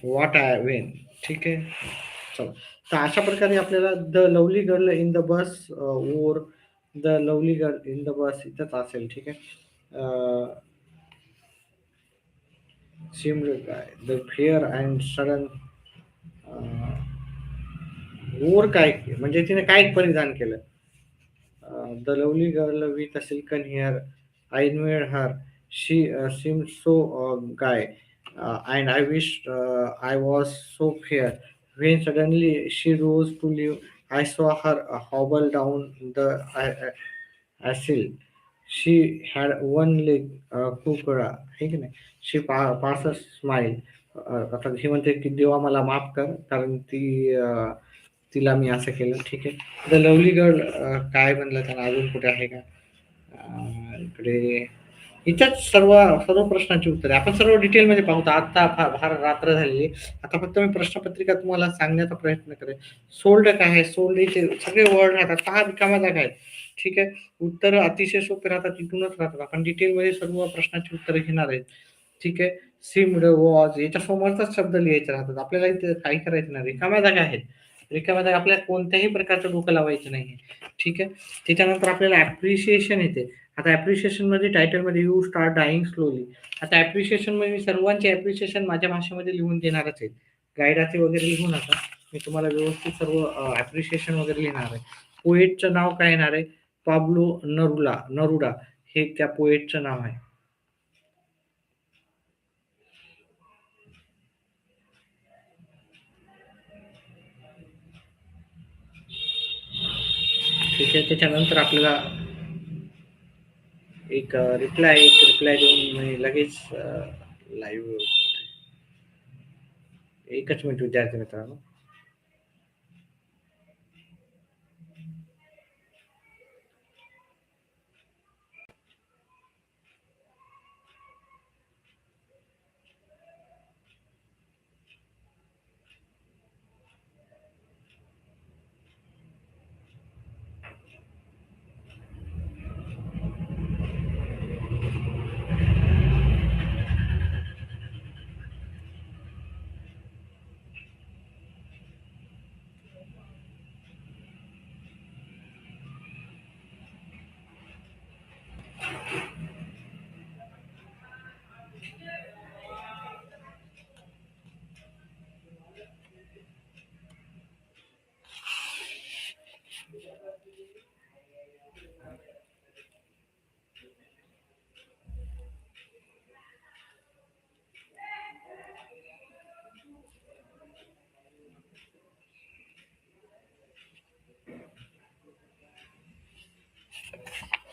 what I when. ठीक आहे. चला, तर अशा प्रकारे आपल्याला the lovely girl in the bus or, the lovely girl in the bus इथंच असेल. ठीक आहे. Seem the fair and sudden, or काय म्हणजे तिने काय परिधान केलं. The lovely girl with a silken hair, I invade her, she seem so gay, and I wished I was so fair. When suddenly she rose to leave, I saw her hobble down the aisle. She had one leg कुकडा हे की नाही she pass smile आता ही म्हणते की देवा मला माफ कर कारण तिला मी असं केलं ठीक आहे द लवली गर्ल काय म्हणलं त्याला अजून कुठे आहे का इकडे इथेच सर्व सर्व प्रश्नांची उत्तरे आपण सर्व डिटेलमध्ये पाहू आता फार रात्र झालेली आता फक्त मी प्रश्नपत्रिका तुम्हाला सांगण्याचा प्रयत्न करेन सोल्ड काय आहे सोल्ड इथे सगळे वर्ड राहतात 6 रिकाम्या जागा आहेत ठीक आहे उत्तर अतिशय सोपे राहतात तिथूनच राहतात आपण डिटेलमध्ये सर्व प्रश्नांची उत्तरे घेणार आहेत ठीक आहे सिम्ड वॉज याच्या समोरचाच शब्द लिहायचे राहतात आपल्याला इथे काही करायचं नाही रिकाम्या जागा आहेत रिकाम्या जागा आपल्याला कोणत्याही प्रकारचं डोकं लावायचं नाही ठीक आहे त्याच्यानंतर आपल्याला ऍप्रिशिएशन येते आता ऍप्रिशिएशन मध्ये टायटल मध्ये यू स्टार्ट डाईंग स्लोली आता ऍप्रिशिएशन मध्ये मी सर्वांचे ऍप्रिशिएशन माझ्या भाषेमध्ये लिहून देणारच आहे गायडाचे वगैरे लिहू नका मी तुम्हाला व्यवस्थित सर्व ऍप्रिशिएशन वगैरे लिहिणार आहे पोएटचं नाव काय येणार आहे पाब्लो नरुडा हे त्या पोएटचं नाव आहे ठीक आहे त्याच्यानंतर आपल्याला एक रिप्लाय देऊन मी लगेच लाईव्ह एकच मिनिट विद्यार्थी मित्रांनो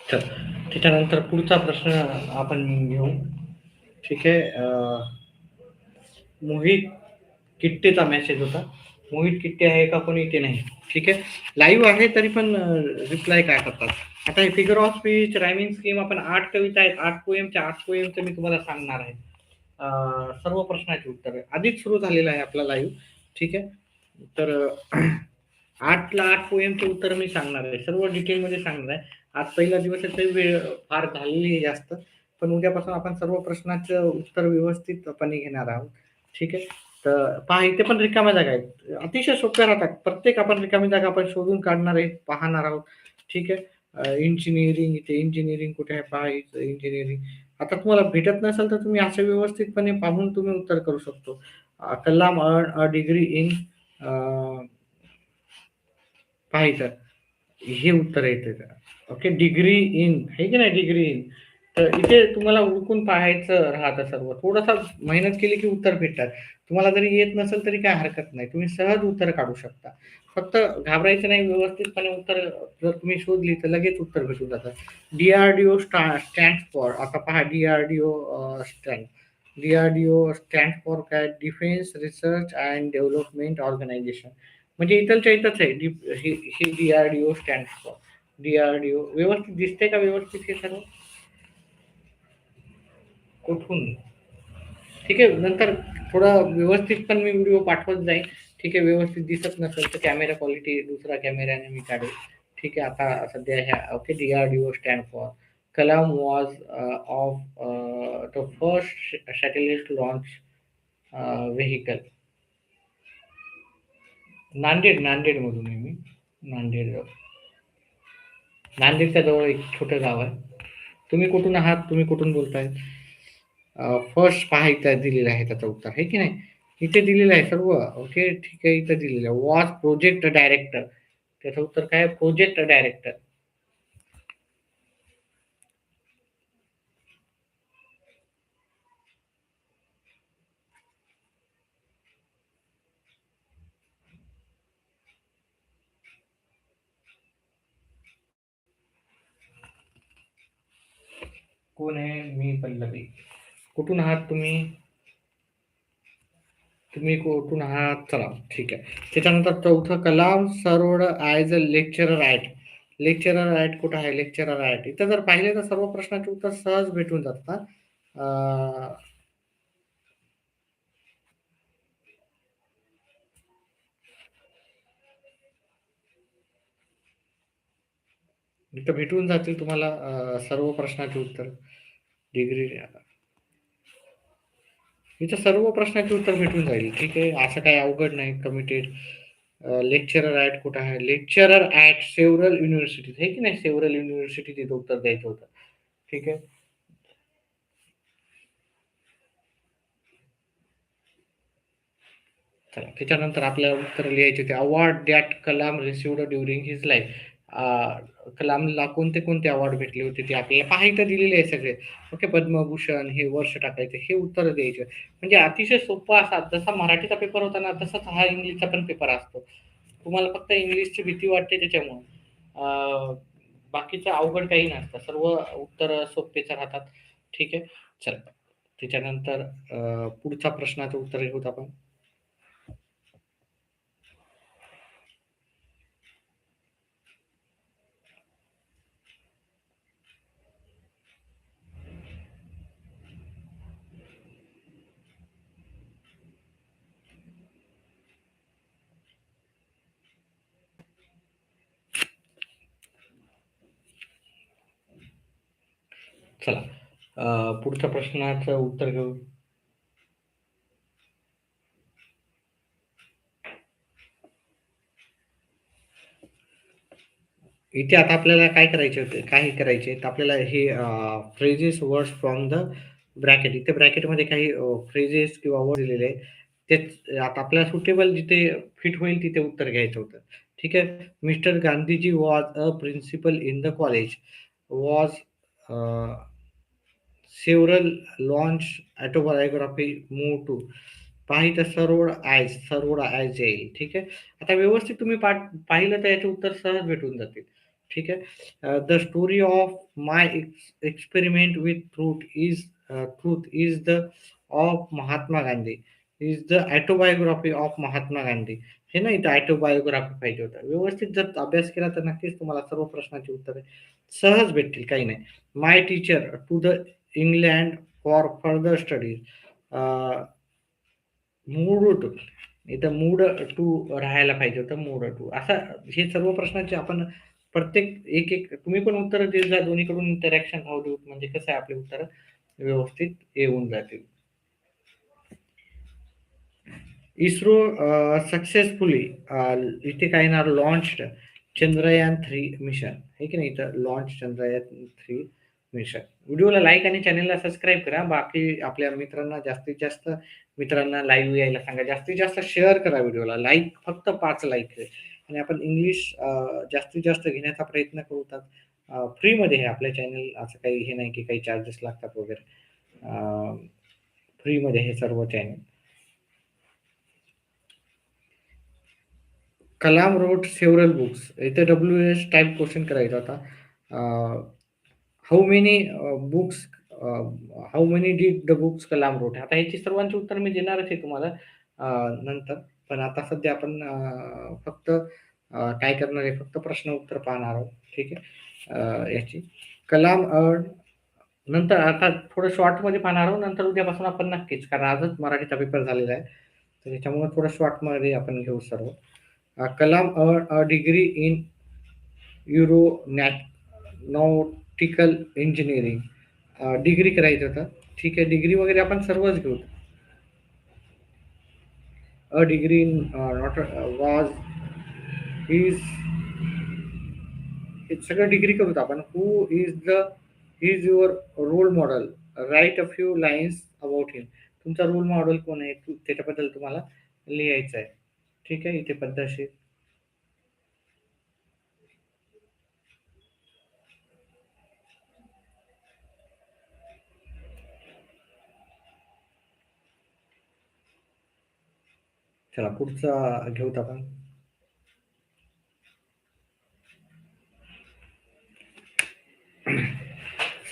तर त्याच्यानंतर पुढचा प्रश्न आपण घेऊ ठीक आहे मोहित किट्टेचा मेसेज होता मोहित किट्टे आहे का कोणी इथे नाही ठीक आहे लाईव्ह आहे तरी पण रिप्लाय काय करतात आता हे figure of speech rhyming scheme आपण 8 कविता आहेत 8 पोएमचं मी तुम्हाला सांगणार आहे सर्व प्रश्नाची उत्तर आधीच सुरू झालेलं आहे आपला लाईव्ह ठीक आहे तर 8 पोएमचे उत्तर मी सांगणार आहे सर्व डिटेलमध्ये सांगणार आहे आज पहिला दिवस आहे तरी वेळ फार झालेली आहे जास्त पण उद्यापासून आपण सर्व प्रश्नाचं उत्तर व्यवस्थितपणे घेणार आहोत ठीक आहे तर पहा इथे पण रिकाम्या जागा आहेत अतिशय सोप्या राहतात प्रत्येक आपण रिकामी जागा आपण शोधून काढणार आहे पाहणार आहोत ठीक आहे इंजिनिअरिंग इथे इंजिनिअरिंग कुठे आहे पहा इंजिनिअरिंग आता तुम्हाला भेटत नसेल तर तुम्ही असं व्यवस्थितपणे पाहून तुम्ही उत्तर करू शकतो Kalam earn a degree in पाहायचं हे उत्तर येते ओके डिग्री इन आहे की नाही डिग्री इन तर इथे तुम्हाला हुडकून पाहायचं राहतं सर्व थोडासा मेहनत केली की उत्तर भेटतात तुम्हाला जरी येत नसेल तरी काय हरकत नाही तुम्ही सहज उत्तर काढू शकता फक्त घाबरायचं नाही व्यवस्थितपणे उत्तर जर तुम्ही शोधली तर लगेच उत्तर भेटून जातं डीआरडीओ स्टँड फॉर आता पहा डीआरडीओ स्टँड फॉर काय defence research and development organisation म्हणजे इथलच्या इथंच आहे हे डीआरडीओ स्टँड फॉर डीआरडीओ व्यवस्थित दिसते का व्यवस्थित हे सर्व कुठून ठीक आहे नंतर थोडा व्यवस्थित पण मी व्हिडिओ पाठवत जाईन ठीक आहे व्यवस्थित दिसत नसेल तर कॅमेरा क्वालिटी दुसऱ्या कॅमेऱ्याने मी काढेल ठीक आहे आता सध्या ह्या okay DRDO stand for Kalam was of the first satellite launch vehicle Nanded मधून आहे मी नांदेड नांदेडच्या जवळ एक छोटं गाव आहे तुम्ही कुठून आहात तुम्ही कुठून बोलताय फर्स्ट पहा इथं दिलेलं आहे त्याचं उत्तर आहे की नाही इथे दिलेलं आहे सर्व ओके ठीक आहे इथं दिलेलं आहे वॉज प्रोजेक्ट डायरेक्टर त्याचं उत्तर काय प्रोजेक्ट डायरेक्टर कोण आहे? मी पल्लवी. कुठून आहात तुम्ही? तुम्ही कुठून आहात? चला, ठीक आहे. त्याच्यानंतर चौथं, Kalam served as a lecturer at. Lecturer at कुठं आहे? Lecturer at. इथं जर पाहिले तर सर्व प्रश्नाचे उत्तर सहज भेटून जातात. अ, इथं भेटून जातील तुम्हाला सर्व प्रश्नाचे उत्तर. डिग्री, इथं सर्व प्रश्नाचे उत्तर भेटून जाईल. ठीक आहे. असं काही अवघड नाही. कमिटेड लेक्चरर ॲट कुठं आहे? लेक्चरर ॲट सेव्हरल युनिव्हर्सिटीज, आहे की नाही? सेव्हरल युनिव्हर्सिटी तिथं उत्तर द्यायचं होतं. ठीक आहे. चला, त्याच्यानंतर आपल्याला उत्तर लिहायचे होते. Award that Kalam received during his life. कलामला कोणते कोणते अवॉर्ड भेटले होते ते आपल्याला पाहायला दिलेले आहे सगळे. ओके, पद्मभूषण हे वर्ष टाकायचे, हे उत्तर द्यायचे. म्हणजे अतिशय सोपं असा, जसा मराठीचा पेपर होता ना तसाच हा इंग्लिशचा पण पेपर असतो. तुम्हाला फक्त इंग्लिशची भीती वाटते त्याच्यामुळे. बाकीचं अवघड काही नसतं, सर्व उत्तर सोपेच राहतात. ठीक आहे. चला, त्याच्यानंतर पुढचा प्रश्नाचं उत्तर घेऊत आपण. चला, पुढच्या प्रश्नाचं उत्तर घेऊ. इथे आता आपल्याला काय करायचे होते, काही करायचे तर आपल्याला हे phrases words from the bracket, इथे ब्रॅकेटमध्ये काही फ्रेजेस किंवा वर्ड दिलेले आहे. तेच आता आपल्याला सुटेबल जिथे फिट होईल तिथे उत्तर घ्यायचं होतं. ठीक आहे. Mister Gandhiji was a principal in the college. Was several launch autobiography move to. पाहिलं सर्वड ॲज येईल. ठीक आहे. आता व्यवस्थित तुम्ही पाहिलं तर याचे उत्तर सहज भेटून जातील. ठीक आहे. The story of my experiment with truth is the of Mahatma Gandhi. Is the autobiography of Mahatma Gandhi. हे ना, इथं ऑटोबायोग्राफी पाहिजे होतं. व्यवस्थित जर अभ्यास केला तर नक्कीच तुम्हाला सर्व प्रश्नाची उत्तरे सहज भेटतील, काही नाही. My teacher to the England for further studies. Mood to, इथं मूड टू राहायला पाहिजे होतं, मूड टू. असा हे सर्व प्रश्नाचे आपण प्रत्येक एक एक तुम्ही पण उत्तर देत जा, दोन्हीकडून इंटरॅक्शन राहू देऊ, म्हणजे कसं आहे आपले उत्तर व्यवस्थित येऊन जातील. इस्रो सक्सेसफुली, इथे काय येणार, लॉन्च्ड चंद्रयान 3 मिशन, आहे की नाही? इथं लॉन्च चंद्रयान 3 मिशन. व्हिडिओला लाईक आणि चॅनलला सबस्क्राईब करा. बाकी आपल्या मित्रांना, जास्तीत जास्त मित्रांना लाईव्ह यायला सांगा. जास्तीत जास्त शेअर करा व्हिडिओला. लाईक फक्त 5 लाईक आहे. आणि आपण इंग्लिश जास्तीत जास्त घेण्याचा प्रयत्न करू. फ्रीमध्ये आहे आपल्या चॅनल, असं काही हे नाही की काही चार्जेस लागतात वगैरे. फ्रीमध्ये हे सर्व channel. Kalam wrote several books. इथे WH टाइप क्वेश्चन करायचा होता. How many books, how many did the books Kalam wrote. आता ह्याची सर्वांची उत्तर मी देणारच आहे तुम्हाला नंतर. पण आता सध्या आपण फक्त काय करणार आहे, फक्त प्रश्न उत्तर पाहणार आहोत. ठीक आहे. याची कलाम नंतर आता थोडं शॉर्टमध्ये पाहणार आहोत. नंतर उद्यापासून आपण नक्कीच, कारण आजच मराठीचा पेपर झालेला आहे, तर त्याच्यामुळे थोडं शॉर्टमध्ये आपण घेऊ सर्व. Kalam earned a degree in aeronautical engineering. Degree करायचं होतं. ठीक आहे. डिग्री वगैरे आपण सर्वच घेऊ. A degree in not was is, हे सगळं डिग्री करूत आपण. Who is your role model. Write a few lines about him. तुमचा रोल मॉडेल कोण आहे, त्याच्याबद्दल तुम्हाला लिहायचं आहे. ठीक आहे. इथे पद्धतशीर. चला, पुढचा घेऊत आपण.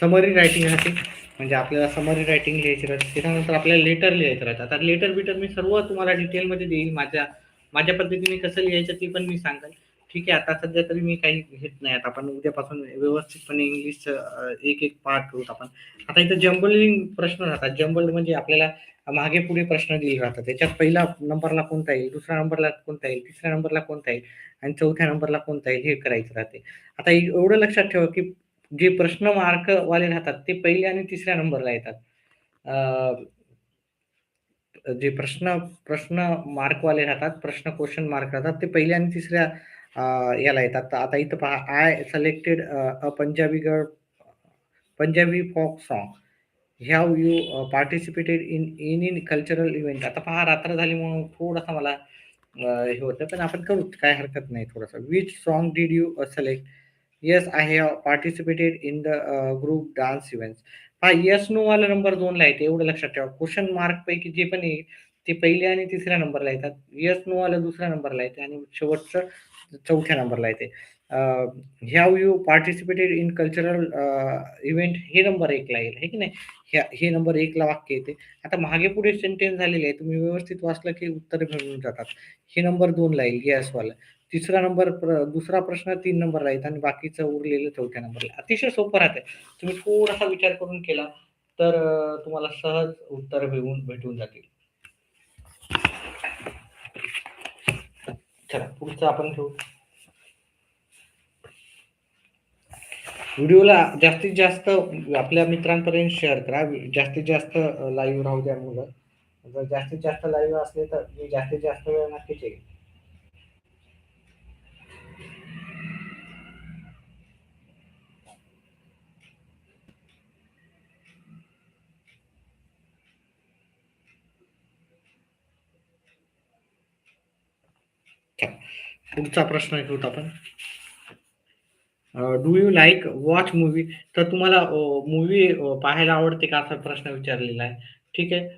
समरी रायटिंग राहते, म्हणजे आपल्याला समरी रायटिंग लिहायची राहते. त्याच्यानंतर आपल्याला लेटर लिहायचं राहतं. आता लेटर बिटर मी सर्व तुम्हाला डिटेलमध्ये देईल. माझ्या माझ्या पद्धतीने कसं लिहायचं ते पण मी सांगेल. ठीक आहे. आता सध्या तरी मी काही घेत नाही. आता आपण उद्यापासून व्यवस्थितपणे इंग्लिशचं एक-एक पार्ट करूत आपण. आता इथं जंबलिंग प्रश्न राहतात. जंबल्ड म्हणजे आपल्याला मागे-पुढे प्रश्न दिले राहतात. त्याच्यात पहिला नंबरला कोणता येईल, दुसऱ्या नंबरला कोणता येईल, तिसऱ्या नंबरला कोणता येईल आणि चौथ्या नंबरला कोणता येईल हे करायचं राहते. आता एवढं लक्षात ठेवा, की जे प्रश्न मार्कवाले राहतात ते पहिल्या आणि तिसऱ्या नंबरला येतात. जे प्रश्न प्रश्न मार्कवाले राहतात, प्रश्न क्वेशन मार्क राहतात ते पहिल्या आणि तिसऱ्या याला येतात. तर आता इथं पहा, I selected a Punjabi folk song. Have you participated in any cultural event? आता पहा, रात्र झाली म्हणून थोडासा मला हे होतं, पण आपण करू, काय हरकत नाही थोडंसं. Which song did you select? Yes, I have participated in the group dance events. हा येस नो वाला नंबर 2 ला येते, एवढं लक्षात ठेवा. क्वेश्चन मार्क पैकी जे पण येईल ते पहिल्या आणि तिसऱ्या नंबरला येतात. येस नो वाला दुसऱ्या नंबरला येते आणि शेवटचं चौथ्या नंबरला येते. Have you participated in cultural event हे नंबर 1 ला येईल, आहे की नाही? हे नंबर 1 ला वाक्य येते. आता मागे पुढे सेंटेन्स झालेले आहे. तुम्ही व्यवस्थित वाचलं की उत्तर मिळून जातात. हे नंबर 2 ला येईल येस वाला. तिसरा नंबर दुसरा प्रश्न 3 नंबरला येतो आणि बाकीचं उरलेलं चौथ्या नंबरला. अतिशय सोपं राहतंय. तुम्ही थोडासा विचार करून केला तर तुम्हाला सहज उत्तर भेटून जातील. चला पुढचं आपण घेऊ. व्हिडिओला जास्तीत जास्त आपल्या मित्रांपर्यंत शेअर करा. जास्तीत जास्त लाईव्ह राहू द्या मुलं. जर जास्तीत जास्त लाईव्ह असले तर मी जास्तीत जास्त वेळ नक्कीच येईल. चला, पुढचा प्रश्न घेऊत आपण. Do you like watch movie? तर तुम्हाला मूव्ही पाहायला आवडते का, असा प्रश्न विचारलेला आहे. ठीक आहे.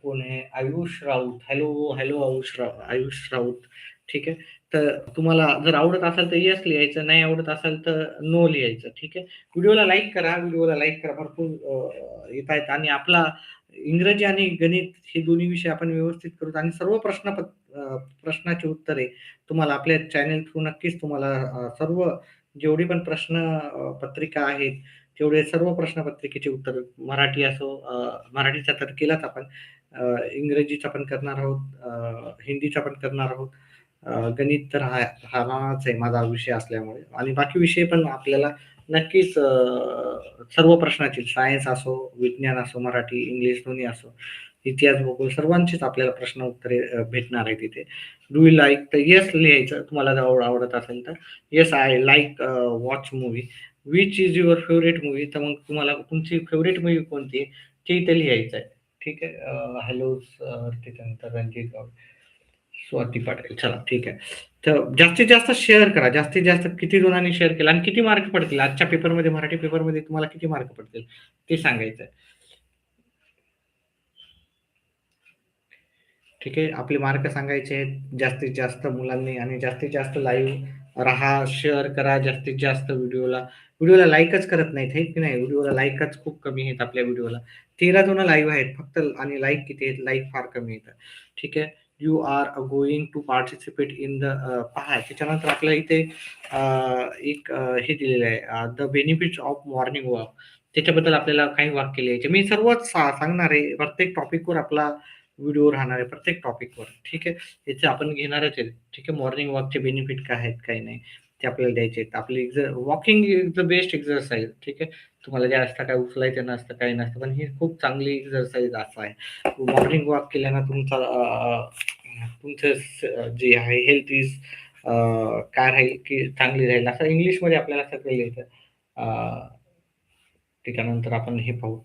कोण आहे? आयुष राऊत. Hello, hello Ayush Raut. ठीक आहे. तर तुम्हाला जर आवडत असेल तर येस लिहायचं, नाही आवडत असेल तर नो लिहायचं. ठीक आहे. व्हिडिओला लाईक करा, व्हिडिओला लाईक करा. भरपूर येत आहेत आणि आपला इंग्रजी आणि गणित हे दोन्ही विषय आपण व्यवस्थित करूत आणि सर्व प्रश्नाची उत्तरे तुम्हाला आपल्या चॅनल थ्रू नक्कीच तुम्हाला सर्व जेवढी पण प्रश्न पत्रिका आहेत, तेवढे सर्व प्रश्नपत्रिकेचे उत्तर मराठी असो, मराठीचा तर केलाच आपण. इंग्रजीचा पण करणार आहोत, हिंदीचा पण करणार आहोत. गणित तर हा राहणारच आहे माझा विषय असल्यामुळे आणि बाकी विषय पण आपल्याला नक्कीच सर्व प्रश्नाची सायन्स असो, विज्ञान असो, मराठी, इंग्लिश दोन्ही असो, इतिहास, भूगोल सर्वांचीच आपल्याला प्रश्न उत्तरे भेटणार आहेत तिथे. Do you like? तर येस लिहायचं तुम्हाला जर आवडत असेल तर. Yes I like watch movie. Which is your favourite movie? तर मग तुम्हाला तुमची फेव्हरेट मूव्ही कोणती आहे ते इथे लिहायचं आहे. ठीक आहे. हॅलो सर, त्याच्यानंतर रणजित गावडे, स्वाती पाटील. चला ठीक आहे. तर जास्तीत जास्त शेअर करा. जास्तीत जास्त किती जणांनी शेअर केलं आणि किती मार्क पडतील आजच्या पेपरमध्ये, मराठी पेपरमध्ये तुम्हाला किती मार्क पडतील ते सांगायचं आहे. ठीक आहे. आपले मार्क सांगायचे आहेत जास्तीत जास्त मुलांनी आणि जास्तीत जास्त लाईव्ह राहा, शेअर करा जास्तीत जास्त व्हिडिओला. व्हिडिओला लाईकच करत नाहीत, हे की नाही? व्हिडिओला लाईकच खूप कमी आहेत आपल्या व्हिडिओला. 13 जण लाईव्ह आहेत फक्त आणि लाईक किती आहेत? लाईक फार कमी येतात. ठीक आहे. You are going to participate in the पहा त्याच्यानंतर आपल्या इथे एक हे दिलेलं आहे, the benefits of morning walk. त्याच्याबद्दल आपल्याला काही वाक्य लिहायचे. मी सर्वच सांगणार आहे. प्रत्येक टॉपिकवर आपला व्हिडिओ राहणार आहे, प्रत्येक टॉपिकवर. ठीक आहे. याचे आपण घेणारच आहे. ठीक आहे. मॉर्निंग वॉकचे बेनिफिट काय आहेत, काही नाही, ते आपल्याला द्यायचे आहेत. आपली walking is the best exercise. ठीक आहे. तुम्हाला जास्त काय उचलायचं नसतं, काही नसतं, पण ही खूप चांगली एक्सरसाइज असं आहे. मॉर्निंग वॉक केल्यानं तुमचं जे आहे हेल्थ इज काय राहील की चांगली राहील, असं इंग्लिशमध्ये आपल्याला सगळं लिहायचं. त्याच्यानंतर आपण हे पाहू.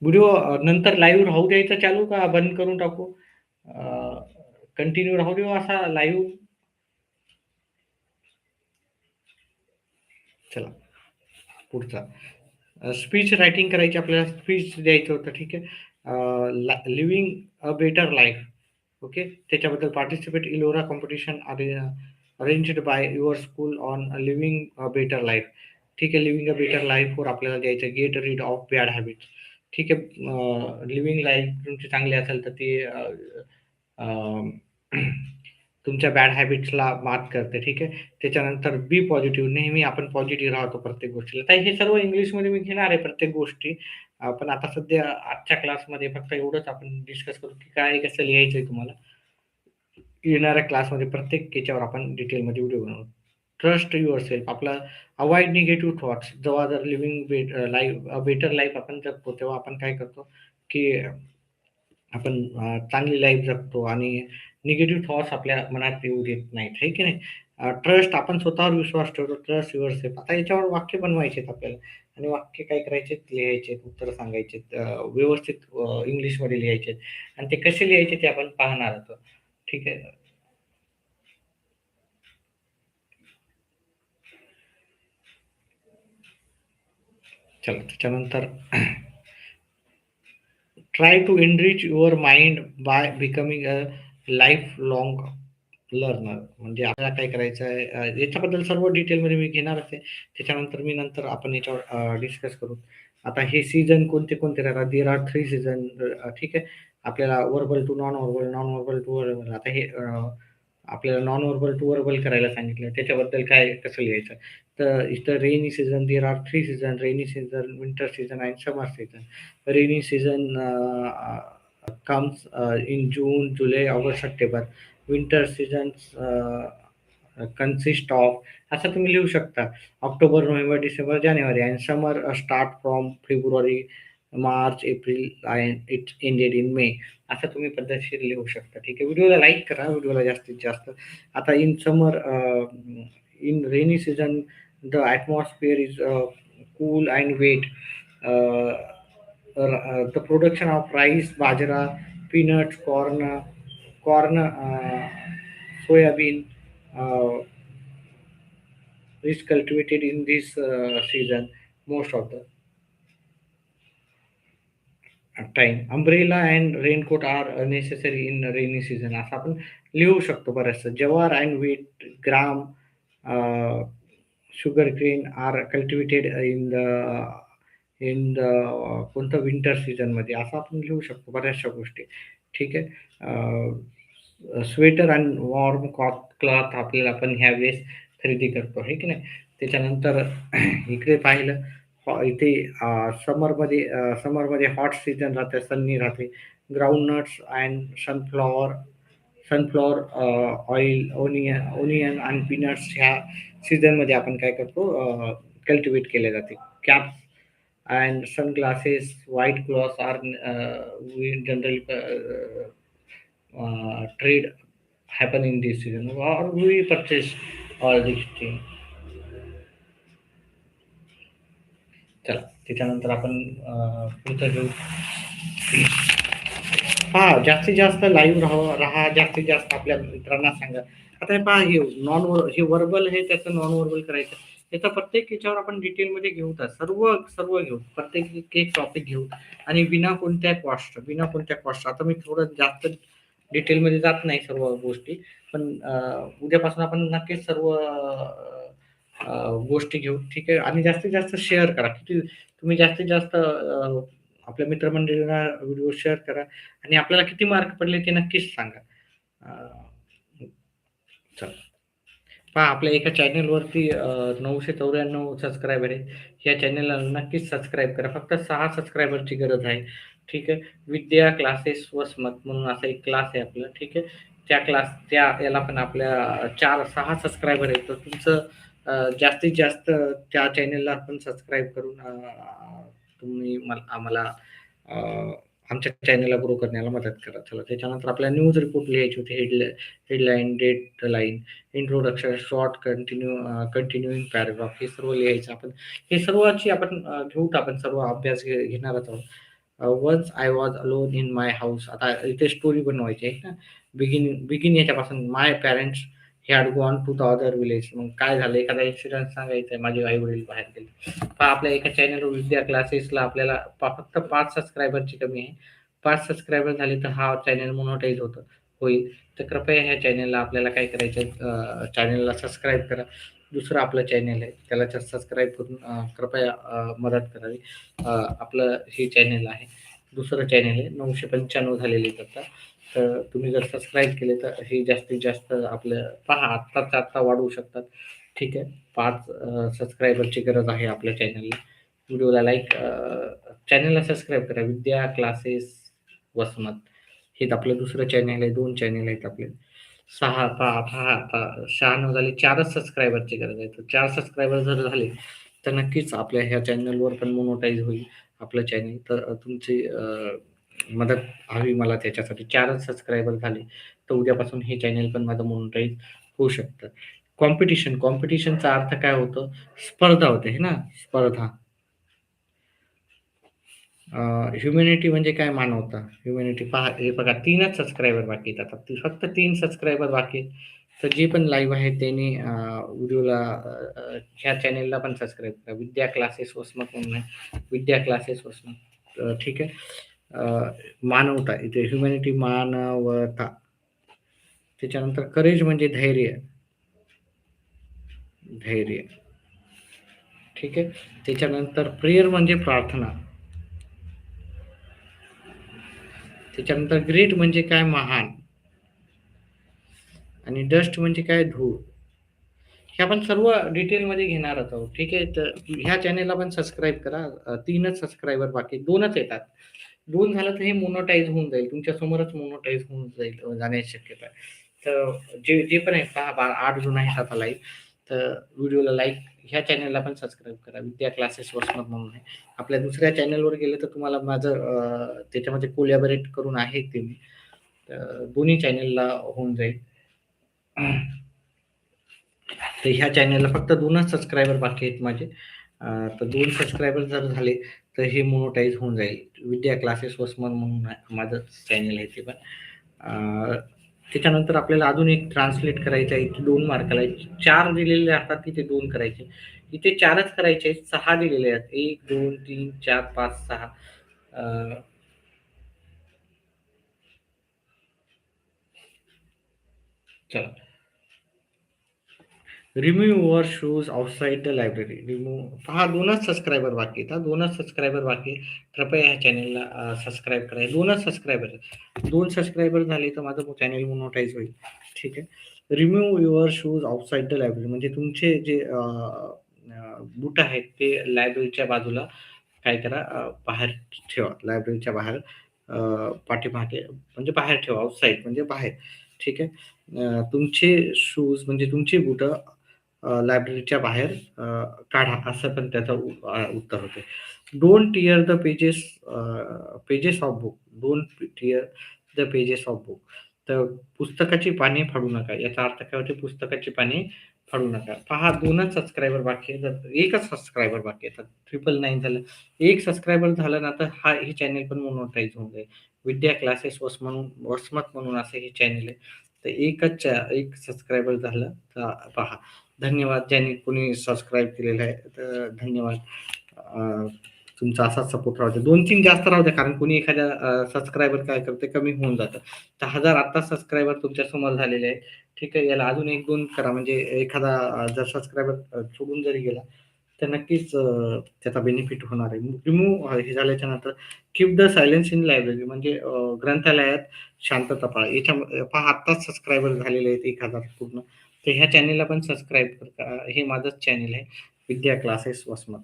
व्हिडिओ नंतर लाईव्ह राहू द्यायचा चालू का बंद करून टाकू? कंटिन्यू राहू देऊ असा लाईव्ह? चला पुढचा. स्पीच रायटिंग करायची आपल्याला, स्पीच द्यायचं होतं. ठीक आहे. Living a better life. Okay. त्याच्याबद्दल पार्टिसिपेट इलोरा competition arranged by your school on living a better life. ठीक आहे. लिव्हिंग अ बेटर लाईफवर आपल्याला द्यायचं get rid of bad habits. ठीक आहे. लिव्हिंग लाईफ तुमची चांगली असेल तर ती अ, तुमच्या बॅड हॅबिट्सला मात करते. ठीक आहे. त्याच्यानंतर बी पॉझिटिव्ह. नेहमी आपण पॉझिटिव्ह राहतो प्रत्येक गोष्टीला. तर हे सर्व इंग्लिशमध्ये मी घेणार आहे प्रत्येक गोष्टी. पण आता सध्या आजच्या क्लासमध्ये फक्त एवढंच आपण डिस्कस करू, की काय कसं लिहायचंय तुम्हाला. येणाऱ्या क्लासमध्ये प्रत्येक याच्यावर आपण डिटेलमध्ये व्हिडिओ बनवू. Trust yourself. आपला अव्हॉइड निगेटिव्ह थॉट्स. जेव्हा जर लिव्हिंग लाईफ बेटर लाईफ आपण जगतो, तेव्हा आपण काय करतो, की आपण चांगली लाईफ जगतो आणि निगेटिव्ह थॉट्स आपल्या मनात येऊ देत नाहीत, आहे की नाही? ट्रस्ट. आपण स्वतःवर विश्वास ठेवतो. Trust yourself. आता याच्यावर वाक्य बनवायचे आहेत आपल्याला आणि वाक्य काय करायचे, लिहायचे, उत्तर सांगायचे, व्यवस्थित इंग्लिशमध्ये लिहायचे आणि ते कसे लिहायचे ते आपण पाहणार आहोत. ठीक आहे. चला त्याच्यानंतर try to enrich your mind by becoming a life long learner. म्हणजे आपल्याला काय करायचं आहे, याच्याबद्दल सर्व डिटेलमध्ये मी घेणारच आहे. त्याच्यानंतर मी नंतर आपण याच्यावर डिस्कस करू. आता हे सीझन कोणते कोणते राहतात, देअर आर 3 सीझन. ठीक आहे. आपल्याला verbal to non verbal, non verbal to verbal. आता हे आपल्याला नॉन व्हर्बल टू व्हर्बल करायला सांगितलं. त्याच्याबद्दल काय कसं लिहायचं? तर इथं rainy season, there are 3 season. Rainy season, winter season आणि summer season. Rainy season comes in June, July, August, September. Winter seasons consist of, असं तुम्ही लिहू शकता, ऑक्टोबर, नोव्हेंबर, डिसेंबर, जानेवारी. आणि summer start from February, March, April and it ended in May. असं तुम्ही पद्धतशीर लिहू शकता. ठीक आहे. व्हिडिओला लाईक करा, व्हिडिओला जास्तीत जास्त. आता in summer, in rainy season the atmosphere is cool and wet. the production of rice, bajra, peanuts, corn, soybean is cultivated in this season most of the time. Umbrella and raincoat are necessary in rainy season. असं आपण लिहू शकतो बऱ्याचदा. ज्वार and wheat, gram, sugar cane are cultivated in the कोणतं winter सीझनमध्ये, असं आपण लिहू शकतो बऱ्याचशा गोष्टी. ठीक आहे. स्वेटर आणि वॉर्म क्लॉथ आपल्याला आपण ह्या वेळेस खरेदी करतो, आहे की नाही? त्याच्यानंतर इकडे पाहिलं, इथे समरमध्ये हॉट सीझन राहते, सन्नी राहते. Groundnuts and sunflower oil, onion आणि पीनट्स ह्या सीझनमध्ये आपण काय करतो, कल्टिवेट केले जाते. Caps and sunglasses, white clothes are we generally trade happen in this season, or we purchase all these things. चला त्याच्यानंतर आपण पुढचं घेऊ. पहा, जास्तीत जास्त लाईव्ह राहा, जास्तीत जास्त आपल्या मित्रांना सांगा. आता हे पहा, हे हे वर्बल आहे, त्याचं नॉन वर्बल करायचं. याचा प्रत्येक याच्यावर आपण डिटेलमध्ये घेऊ, तर सर्व सर्व घेऊ, प्रत्येक एक एक टॉपिक घेऊ आणि बिना कोणत्या कॉस्ट. आता मी थोडं जास्त डिटेलमध्ये जात नाही सर्व गोष्टी, पण उद्यापासून आपण नक्कीच सर्व गोष्टी घेऊ. ठीक आहे. आणि जास्तीत जास्त शेअर करा. किती तुम्ही जास्तीत जास्त आपल्या मित्रमंडळींना व्हिडिओ शेअर करा आणि आपल्याला किती मार्क पडले ते नक्कीच सांगा. चला. पहा, आपल्या एका चॅनलवरती 994 सबस्क्रायबर आहे. या चॅनलला नक्कीच सबस्क्राईब करा. फक्त 6 सबस्क्रायबरची गरज आहे. ठीक आहे. विद्या क्लासेस वसमत म्हणून असा एक क्लास आहे आपला. ठीक आहे. त्या याला पण आपल्या 4-6 सबस्क्रायबर आहेत. तर तुमचं जास्तीत जास्त त्या चॅनलला पण सबस्क्राईब करून तुम्ही आम्हाला आमच्या चॅनलला ग्रो करण्याला मदत करा. चला त्याच्यानंतर आपल्याला न्यूज रिपोर्ट लिहायची होती. Headline, deadline, introduction, short, continuing paragraph, हे सर्व लिहायचं आपण. हे सर्वांची आपण घेऊत, आपण सर्व अभ्यास घेणारच आहोत. Once I was alone in my house. आता इथे स्टोरी बनवायची आहे ना. बिगिन याच्यापासून, my parents had gone to the other village. मग काय झालं, एखादा इन्सिडेंट सांगायचा आहे, माझे आई वडील बाहेर गेले. पहा, आपल्या एका चॅनलवर विद्या क्लासेसला आपल्याला फक्त 5 सबस्क्रायबरची कमी आहे. 5 सबस्क्रायबर झाले तर हा चॅनल मोनोटाईज होईल. तर कृपया ह्या चॅनलला आपल्याला काय करायचं, चॅनलला सबस्क्राईब करा. दुसरं आपलं चॅनेल आहे, त्याला सबस्क्राईब करून कृपया मदत करावी. आपलं हे चॅनेल आहे, दुसरं चॅनेल आहे, 995 झालेले आहेत आता. तर तुम्ही जर सबस्क्राईब केले तर हे जास्तीत जास्त आपलं पहा आत्ताच्या आत्ता वाढवू शकतात. ठीक आहे. 5 सबस्क्रायबरची गरज आहे आपल्या चॅनलला. व्हिडिओला लाईक चॅनलला सबस्क्राईब करा. विद्या क्लासेस वसमत हे आपलं दुसरं चॅनल आहे. 2 चॅनल आहेत आपले. 6 पहा पहा आता 96 झाले. 4च सबस्क्रायबरची गरज आहे. तर 4 सबस्क्रायबर जर झाले, तर नक्कीच आपल्या ह्या चॅनलवर पण मोनोटाईज होईल आपलं चॅनल. तर तुमची मदत हवी मला त्याच्यासाठी. 4च सबस्क्रायबर झाले, तर उद्यापासून हे चॅनल पण माझं मोनोटाईज होऊ शकतं. कॉम्पिटिशनचा अर्थ काय होतं? स्पर्धा होते, है ना? स्पर्धा. ह्युमॅनिटी म्हणजे काय मानवता? ह्युमॅनिटी पहा हे बघा 3च सबस्क्रायबर बाकी आहेत आता. फक्त 3 सबस्क्रायबर बाकी आहेत. तर जे पण लाईव्ह आहे त्यांनी व्हिडिओला ह्या चॅनेलला पण सबस्क्राईब करा. विद्या क्लासेस वसमत म्हणून आहे. विद्या क्लासेस वसमत. ठीक आहे. मानवता इथे ह्युमॅनिटी मानवता. त्याच्यानंतर करेज म्हणजे धैर्य. धैर्य. ठीक आहे. त्याच्यानंतर प्रेयर म्हणजे प्रार्थना. त्याच्यानंतर ग्रेट म्हणजे काय? महान. आणि डस्ट म्हणजे काय? धूळ. हे आपण सर्व डिटेलमध्ये घेणारच आहोत. ठीक आहे. तर ह्या चॅनेलला पण सबस्क्राईब करा. 3च सबस्क्रायबर बाकी 2च येतात. 2 झालं तर हे मोनोटाईज होऊन जाईल. तुमच्या समोरच मोनोटाईज होऊन जाईल जाण्याची शक्यता आहे. तर जे जे पण आहेत पहा 8 जण आहेत आता लाईव्ह. तर व्हिडिओला लाईक ह्या चॅनेलला पण सबस्क्राईब करा. विद्या क्लासेस वसमत म्हणून आहे. आपल्या दुसऱ्या चॅनेलवर गेले तर तुम्हाला माझं त्याच्यामध्ये कोलॅबोरेट करून आहे ते मी. तर दोन्ही चॅनेलला होऊन जाईल. तर ह्या चॅनेलला फक्त 2च सबस्क्रायबर बाकी आहेत माझे. तर 2 सबस्क्रायबर जर झाले, तर हे मोनोटाईज होऊन जाईल. विद्या क्लासेस वसमत म्हणून माझं चॅनल आहे ते पण. त्याच्यानंतर आपल्याला अजून एक ट्रान्सलेट करायचं आहे. इथे 2 मार्काला आहे. 4 दिलेले असतात तिथे 2 करायचे. इथे 4च करायचे आहेत. 6 दिलेले आहेत. 1, 2, 3, 4, 5, 6. चला. Remove your shoes outside the library. Remove पहा 2च सबस्क्रायबर बाकी आहेत. 2च सबस्क्रायबर बाकी आहे. कृपया ह्या चॅनेलला सबस्क्राईब करा. 2च सबस्क्रायबर आहेत. 2 सबस्क्रायबर झाले तर माझं चॅनेल मोनोटाईज होईल. ठीक आहे. Remove your shoes outside the library म्हणजे तुमचे जे बूट आहेत ते लायब्ररीच्या बाजूला काय करा बाहेर ठेवा. लायब्ररीच्या बाहेर पाठीमागे म्हणजे बाहेर ठेवा. आउटसाइड म्हणजे बाहेर. ठीक आहे. तुमचे शूज म्हणजे तुमची बुटं लायब्ररीच्या बाहेर काढा असं पण त्याचं उत्तर होते. Don't tear the pages of book. Don't tear the pages of book. तर पुस्तकाची पाने फाडू नका. याचा अर्थ काय होते? पुस्तकाची पाने फाडू नका. पहा 2च सबस्क्रायबर बाकी आहे. तर 1च सबस्क्रायबर बाकी आहे. तर 999 झालं. 1 सबस्क्रायबर झालं ना तर हे चॅनेल पण मोनोटाईज होऊन जाईल. विद्या क्लासेस वसमत म्हणून असं हे चॅनेल आहे. तर 1 सबस्क्रायबर झालं तर पहा. धन्यवाद ज्यांनी कोणी सबस्क्राईब केलेलं आहे. तर धन्यवाद. तुमचा असाच सपोर्ट राहू द्या. 2-3 जास्त राहू द्या कारण कोणी एखाद्या सबस्क्रायबर काय करते कमी होऊन जातं. तर 1000 आता सबस्क्रायबर तुमच्या समोर झालेले आहे. ठीक आहे. याला अजून 1-2 करा म्हणजे एखादा जर सबस्क्रायबर सोडून जरी गेला तर नक्कीच त्याचा बेनिफिट होणार आहे. रिमूव्ह हे झाल्याच्या नंतर keep the silence in library म्हणजे ग्रंथालयात शांतता पाळा. याच्या पहा आत्ताच सबस्क्रायबर झालेले आहेत 1000 पूर्ण. तर ह्या चॅनेलला पण सबस्क्राईब करा. हे माझंच चॅनेल आहे विद्या क्लासेस वसमत.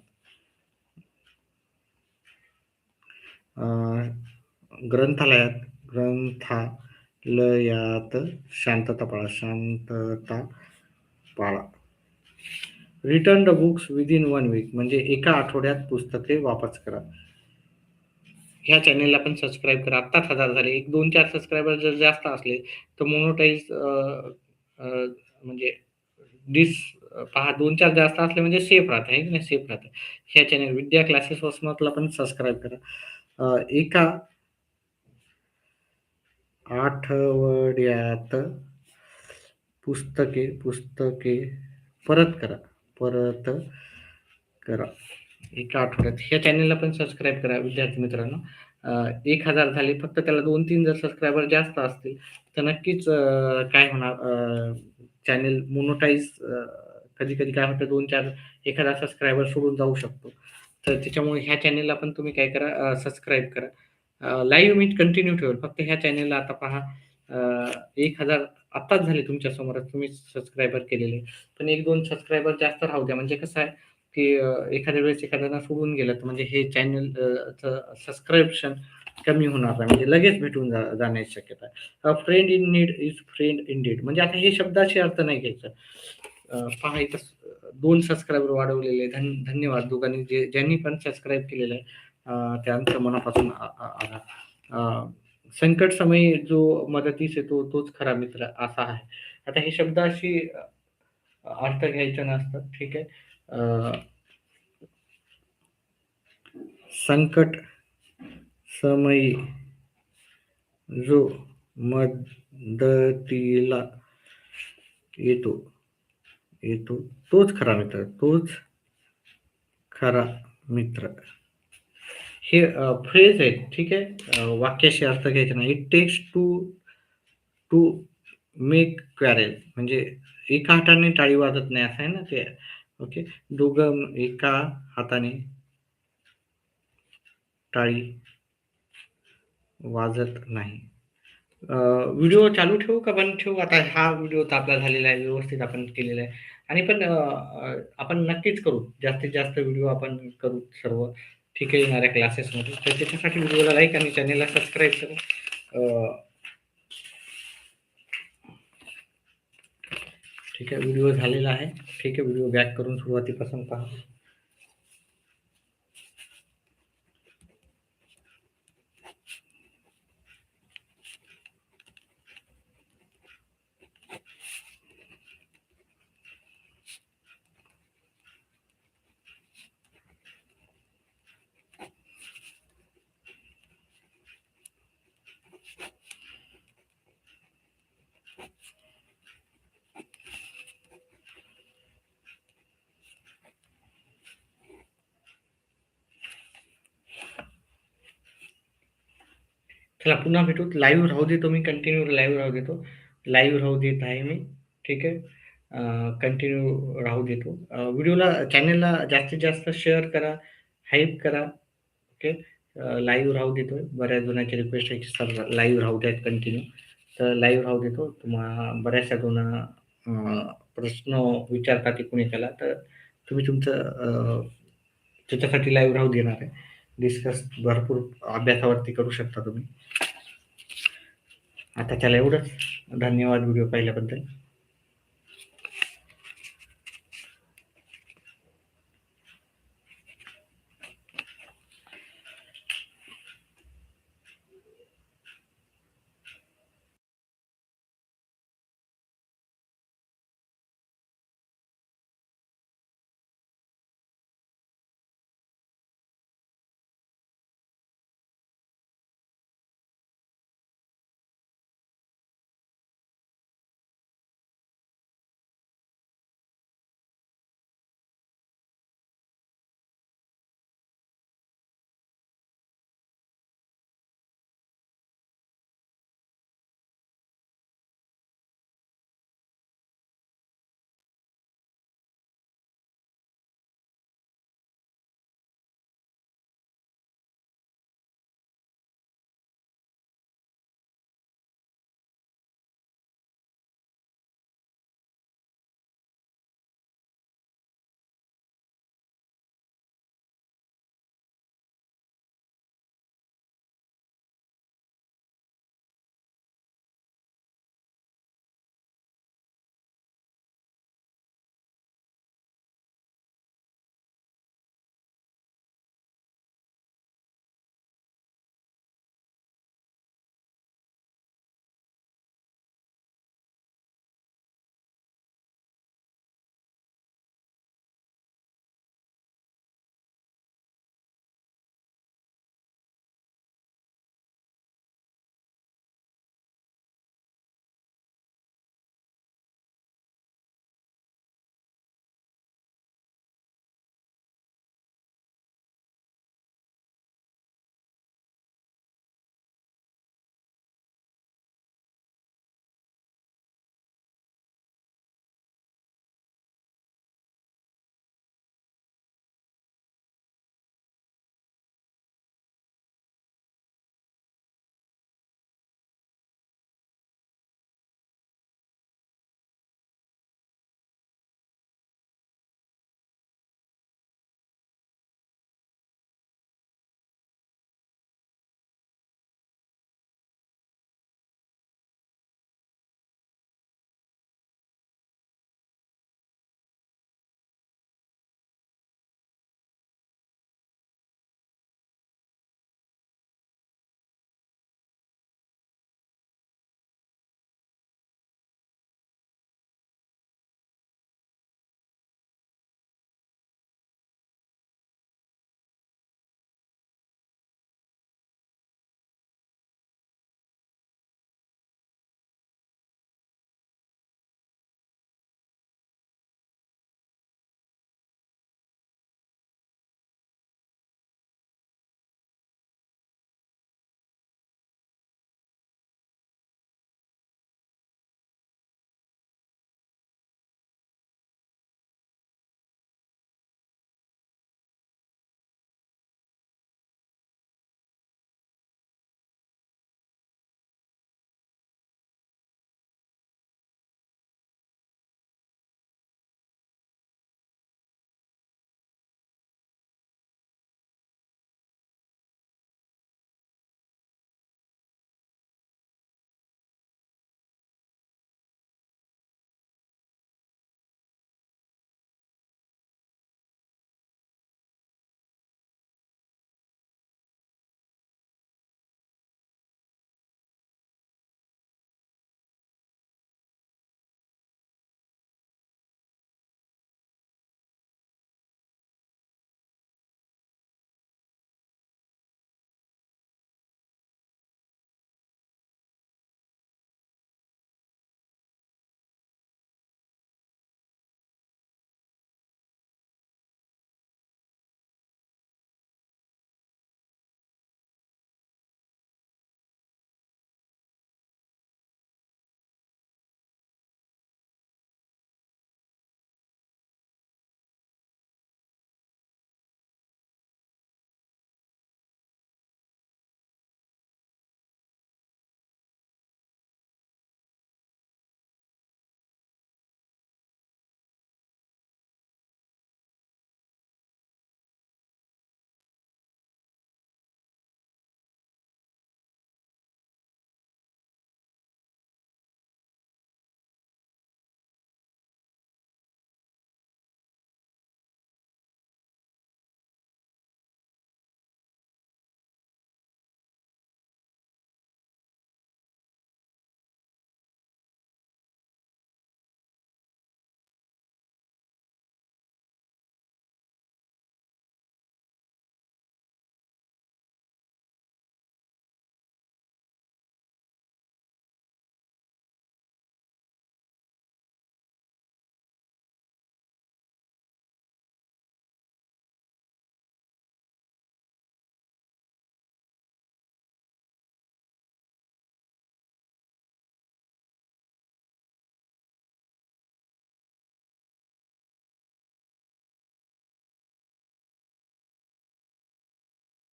ग्रंथालयात ग्रंथालयात शांतता पाळा. शांतता पाळा. Return the books within 1 week म्हणजे एका आठवड्यात पुस्तके वापस करा. ह्या चॅनेलला पण सबस्क्राईब करा. आत्ताच 1000 झाले. 1, 2, 4 सबस्क्रायबर जर जास्त असले तर मोनोटाईज म्हणजे डिस पहा 2-4 जास्त असले म्हणजे सेफ राहतं आहे की नाही? सेफ राहतं. ह्या चॅनेल विद्या क्लासेस वसमतला पण सबस्क्राईब करा. एका आठवड्यात पुस्तके परत करा. परत करा. एका आठवड्यात. ह्या चॅनेलला पण सबस्क्राईब करा विद्यार्थी मित्रांनो. 1000 झाले. फक्त त्याला 2-3 जर सबस्क्रायबर जास्त असतील तर नक्कीच काय होणार चॅनेल मोनोटाईज कधी कधी काय होतं 2-4 एखादा सबस्क्रायबर सोडून जाऊ शकतो. तर त्याच्यामुळे ह्या चॅनेलला पण तुम्ही काय करा, सबस्क्राईब करा. लाईव्ह मी कंटिन्यू ठेवेल. फक्त ह्या चॅनेलला आता पहा 1000 आत्ताच झाले तुमच्या समोरच तुम्ही सबस्क्रायबर केलेले. पण 1-2 सबस्क्रायबर जास्त राहू द्या. म्हणजे कसं आहे, की एखाद्या वेळेस एखाद्याला सोडून गेलं तर म्हणजे हे चॅनल सबस्क्रिप्शन कमी होणार नाही. म्हणजे लगेच भेटून जाण्याची शक्यता आहे. Friend in need is friend Indeed. म्हणजे आता हे शब्दाचे अर्थ नाही घ्यायचा. पहा इथं 2 सबस्क्रायबर वाढवलेले. धन्यवाद दोघांनी ज्यांनी पण सबस्क्राईब केलेलं आहे. त्यांचं मनापासून आभार. संकट समयी जो मदतीस येतो तोच खरा मित्र असा आहे. आता हे शब्द अशी अर्थ घ्यायचा नसतं. ठीक आहे. संकट समयी जो मदतीला येतो येतो तोच खरा मित्र, तोच खरा मित्र. हे फ्रेज आहेत. ठीक आहे. वाक्याशी अर्थ घ्यायचा नाही. It takes two to make quarrel. म्हणजे एका हाताने टाळी वाजत नाही असं आहे ना ते. ओके. दोघं एका हाताने टाळी वाजत नाही. व्हिडिओ चालू ठेवू का बंद ठेवू? आता हा व्हिडिओ तर आपला झालेला आहे, व्यवस्थित आपण केलेला आहे. आणि पण आपण नक्कीच करू. जास्तीत जास्त व्हिडिओ आपण करू सर्व. ठीक आहे, येणाऱ्या क्लासेसमध्ये. तर त्याच्यासाठी व्हिडिओला लाईक आणि चॅनेलला सबस्क्राईब करा. ठीक आहे, व्हिडिओ झालेला आहे. ठीक आहे, व्हिडिओ बॅक करून सुरुवातीपासून पहा. चला पुन्हा भेटू. लाईव्ह राहू देतो मी, कंटिन्यू लाईव्ह राहू देतो. लाईव्ह राहू देत आहे मी. ठीक आहे. कंटिन्यू राहू देतो. व्हिडिओला चॅनेलला जास्तीत जास्त शेअर करा, हाईप करा. ओके. लाईव्ह राहू देतोय. बऱ्याच जणांची रिक्वेस्ट आहे की सर लाईव्ह राहू द्यात कंटिन्यू. तर लाईव्ह राहू देतो. बऱ्याचशा जण प्रश्न विचारतात की कुणी त्याला, तर तुम्ही तुमचं त्याच्यासाठी लाईव्ह राहू देणार आहे. डिस्कस भरपूर अभ्यासावरती करू शकता तुम्ही. आता त्याला एवढंच. धन्यवाद व्हिडिओ पाहिल्याबद्दल.